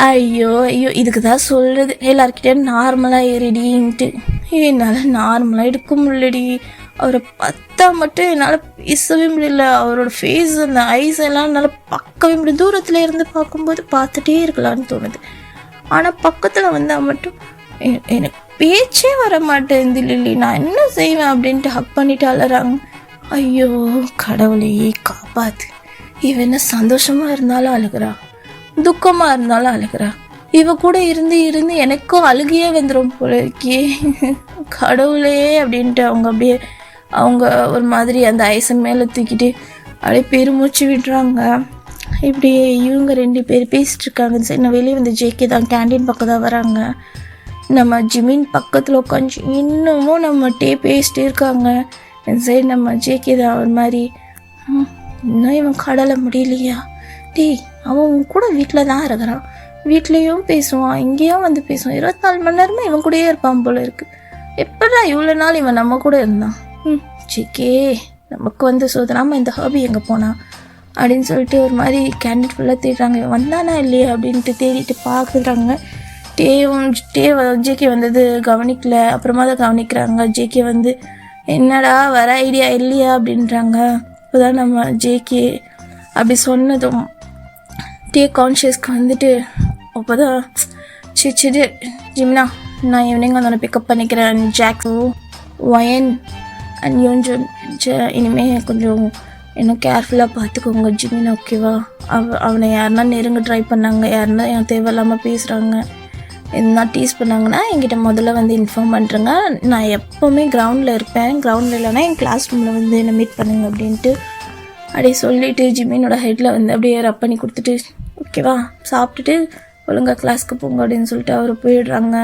ஐயோ இதுக்கு தான் சொல்கிறது, எல்லாருக்கிட்டே நார்மலாக ஏறிடின்ட்டு. என்னால் நார்மலாக எடுக்க முடியலடி. அவரை பார்த்தா மட்டும் என்னால் பேசவே முடியல. அவரோட ஃபேஸ், அந்த ஐஸ் எல்லாம் என்னால் பார்க்கவே முடியும். தூரத்தில் இருந்து பார்க்கும்போது பார்த்துட்டே இருக்கலான்னு தோணுது. ஆனால் பக்கத்தில் வந்தால் மட்டும் எனக்கு பேச்சே வர மாட்டேன். லில்லி, நான் என்ன செய்வேன் அப்படின்ட்டு ஹக் பண்ணிட்டு அலறாங்க. ஐயோ கடவுளையே காப்பாத்து. இவன் என்ன சந்தோஷமாக இருந்தாலும் அழுகிறா, துக்கமாக இருந்தாலும் அழுகிறா. இவ கூட இருந்து எனக்கும் அழுகையே வந்துடும் போல இருக்கே. கடவுளே அப்படின்ட்டு அவங்க ஒரு மாதிரி அந்த ஐஸை மேலே தூக்கிட்டு அப்படியே பெருமூச்சு விடுறாங்க. இப்படி இவங்க 2 பேர் பேசிட்டு இருக்காங்க. சரி, நான் வெளியே வந்து ஜேகே தான் கேண்டீன் பக்கம் தான் வராங்க. நம்ம ஜிமின் பக்கத்தில் உட்காந்து இன்னமும் நம்மகிட்டே பேசிட்டே இருக்காங்க. சரி, நம்ம ஜேகே தான் ஒரு மாதிரி, இன்னும் இவன் கடலை முடியலையா? டேய், அவன் கூட வீட்டில் தான் இருக்கிறான், வீட்லேயும் பேசுவான், இங்கேயும் வந்து பேசுவான், 24 மணி நேரமும் இவன் கூடயே இருப்பான் போல இருக்கு. எப்படா இவ்வளோ நாள் இவன் நம்ம கூட இருந்தான்? ஜேகே, நமக்கு வந்து சோதனாமல் இந்த ஹாபி எங்கே போனான் அப்படின்னு சொல்லிட்டு ஒரு மாதிரி கேண்டிட் ஃபுல்லாக தேடுறாங்க. வந்தானா இல்லையா அப்படின்ட்டு தேடிட்டு பார்க்குறாங்க. ஜேகே வந்தது கவனிக்கல. அப்புறமா தான் கவனிக்கிறாங்க. ஜேகே வந்து என்னடா வர ஐடியா இல்லையா அப்படின்றாங்க. இப்போதான் நம்ம ஜேகே அப்படி சொன்னதும் கான்ஷியஸ்க்கு வந்துட்டு அப்போ தான் சிரிச்சிட்டு, ஜிம்னா நான் ஈவினிங் வந்து பிக்கப் பண்ணிக்கிறேன். ஜாக்ஸோ, வயன் அண்ட் யோன்ஜன், இனிமேல் கொஞ்சம் இன்னும் கேர்ஃபுல்லாக பார்த்துக்கோங்க ஜிமின், ஓகேவா? அவனை யாருன்னா நெருங்க ட்ரை பண்ணாங்க, யாருன்னா என் தேவையில்லாமல் பேசுகிறாங்க, எதுனா டீஸ் பண்ணாங்கன்னா என்கிட்ட முதல்ல வந்து இன்ஃபார்ம் பண்ணுறேங்க. நான் எப்போவுமே கிரவுண்டில் இருப்பேன், கிரவுண்டில் இல்லைனா என் கிளாஸ் ரூமில் வந்து என்னை மீட் பண்ணுங்க அப்படின்ட்டு அப்படியே சொல்லிவிட்டு ஜிமினோட ஹெட்டில் வந்து அப்படியே ரப் பண்ணி கொடுத்துட்டு, ஓகேவா சாப்பிட்டுட்டு ஒழுங்காக கிளாஸ்க்கு போங்க அப்படின்னு சொல்லிட்டு அவர் போயிடுறாங்க.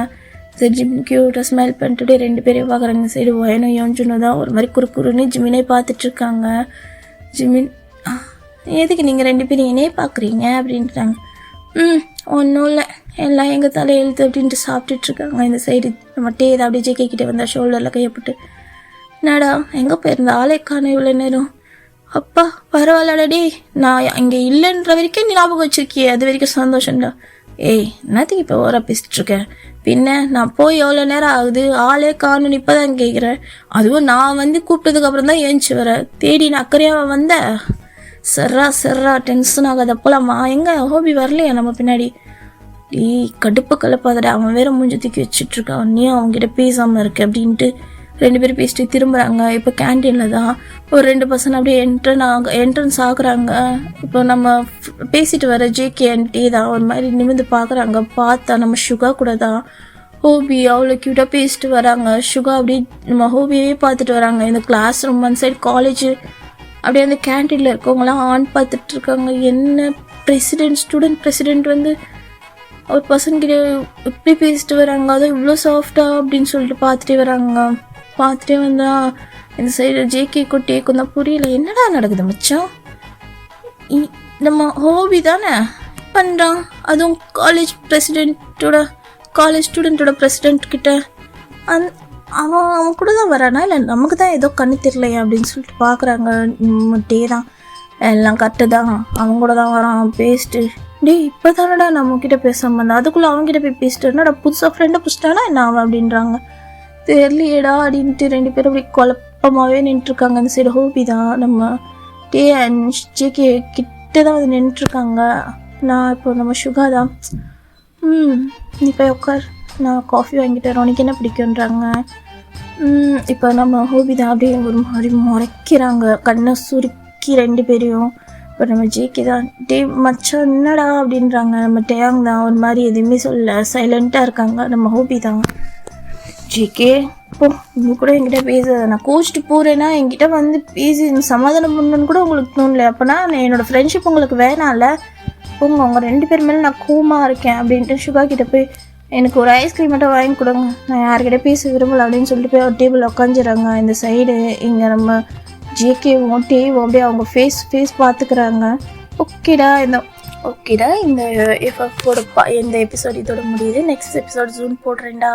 சரி, ஜிமின் க்யூட்டாக ஸ்மைல் பண்ணிட்டு 2 பேரையும் பார்க்குறாங்க. சரி, வயனும் யோன்ஜுனும் தான் ஒரு மாதிரி குறுக்குறுன்னு ஜிமினே பார்த்துட்ருக்காங்க. ஜிமின், எதுக்கு நீங்கள் 2 பேரும் என்னையே பார்க்குறீங்க அப்படின்ட்டாங்க. ஒன்றும் இல்லை, எல்லாம் எங்கள் தலையெழுத்து அப்படின்ட்டு சாப்பிட்டுட்ருக்காங்க. இந்த சைடு நம்ம தான் அப்படியே ஜேகே கிட்டே வந்தால் ஷோல்டரில் கையப்பட்டு, என்னடா எங்கே போயிருந்த ஆளே காணும் இவ்வளோ நேரம்? அப்பா பரவாயில்லடே, நான் இங்கே இல்லைன்ற வரைக்கும் நீ ஞாபகம் வச்சிருக்கியே, அது வரைக்கும் சந்தோஷம்டா. என்னத்துக்கு இப்போ ஓரா பேசிட்டுருக்கேன்? பின்ன நான் போய் எவ்வளோ நேரம் ஆகுது, ஆளே காணும் இப்போ தான் கேட்குறேன். அதுவும் நான் வந்து கூப்பிட்டதுக்கப்புறம் தான் ஏஞ்சி வர, தேடி நான் அக்கறையாக வந்த. சர்ரா டென்ஷன் ஆகாத போலாமா? எங்கே ஹோபி வரலையா நம்ம பின்னாடி? கடுப்பு கலப்பாதடா, அவன் வேற மூஞ்சி தூக்கி வச்சுட்ருக்கான், நீ அவங்ககிட்ட பேசாமல் இருக்கு அப்படின்ட்டு 2 பேரும் பேசிட்டு திரும்புகிறாங்க. இப்போ கேன்டீனில் தான் ஒரு 2 பசங்க அப்படியே என்ட்ரன்ஸ் ஆகுறாங்க. இப்போ நம்ம பேசிட்டு வர ஜேகே ஆண்டி தான் ஒரு மாதிரி நிமிர்ந்து பார்க்குறாங்க. பார்த்தா நம்ம சுகா கூட தான் ஹோபி அவ்வளோ க்யூட்டாக பேசிட்டு வராங்க. சுகா அப்படியே நம்ம ஹோபியே பார்த்துட்டு வராங்க. இந்த கிளாஸ் ரூம் அந்த சைடு காலேஜ் அப்படியே அந்த கேன்டீனில் இருக்கவங்களாம் ஆன் பார்த்துட்ருக்காங்க. என்ன ஸ்டூடெண்ட் பிரசிடெண்ட் வந்து ஒரு பசங்கிட்ட எப்படி பேசிட்டு வராங்க, அதுவும் இவ்வளோ சாஃப்டாக அப்படின்னு சொல்லிட்டு பார்த்துட்டே வராங்க. பார்த்துட்டே வந்தா இந்த சைடு ஜேகே டேக்கும் தான் புரியல, என்னடா நடக்குது மச்சான்? நம்ம ஹோபி தானே பண்ணுறான், அதுவும் காலேஜ் ஸ்டூடெண்ட்டோட பிரசிடெண்ட் கிட்ட அவன் கூட தான் வரானா, இல்லை நமக்கு தான் ஏதோ கண்ணு தெரியலையா அப்படின்னு சொல்லிட்டு பார்க்குறாங்க. டே தான் எல்லாம் கரெக்டு தான், அவங்க கூட தான் வரான் பேசிட்டு. இப்போ தானடா நம்மக்கிட்ட பேசாமல் இருந்தா, அதுக்குள்ளே அவங்ககிட்ட போய் பேசிட்டு என்னடா புதுசாக ஃப்ரெண்டை பிடிச்சிட்டானா என்ன அவன் அப்படின்றாங்க. தெரியலையேடா அப்படின்ட்டு 2 பேரும் அப்படி குழப்பமாகவே நின்றுருக்காங்க. அந்த சைடு ஹோபி தான் நம்ம டே அண்ட் ஜேகே கிட்ட தான் வந்து நின்றுருக்காங்க. நான் இப்போ நம்ம சுகா தான், நீ போய் உட்கார், நான் காஃபி வாங்கிட்டேன், உனக்கு என்ன பிடிக்குன்றாங்க. இப்போ நம்ம ஹோபி தான் அப்படியே ஒரு மாதிரி முறைக்கிறாங்க, கண்ணை சுருக்கி 2 பேரையும். இப்போ நம்ம ஜேகே தான், மச்சான் என்னடா அப்படின்றாங்க. நம்ம டேயாங் தான் ஒரு மாதிரி எதுவுமே சொல்ல சைலண்ட்டாக இருக்காங்க. நம்ம ஹோபி தான், ஜேகே இப்போ உங்க கூட என்கிட்ட பேசுறது நான் கோச்சிட்டு போகிறேன்னா என்கிட்ட வந்து பேசி சமாதானம் பண்ணணுன்னு கூட உங்களுக்கு தோணல. அப்போனா என்னோடய ஃப்ரெண்ட்ஷிப் உங்களுக்கு வேணாம்ல. உங்கள் 2 பேர் மேலே நான் கோவமாக இருக்கேன் அப்படின்ட்டு சுபா கிட்ட போய் எனக்கு ஒரு ஐஸ்கிரீம் மட்டும் வாங்கி கொடுங்க, நான் யார்கிட்ட பேச விரும்பல அப்படின்னு சொல்லிட்டு போய் ஒரு டேபிள் உட்காந்துறாங்க. இந்த சைடு இங்கே நம்ம ஜேகேவும் டேவும் அப்படியே அவங்க ஃபேஸ் பார்த்துக்கிறாங்க. ஓகேடா இந்த எஃப்எஃபோட இந்த எபிசோட் இதோட முடியுது. Next episode June போடுறேன்டா.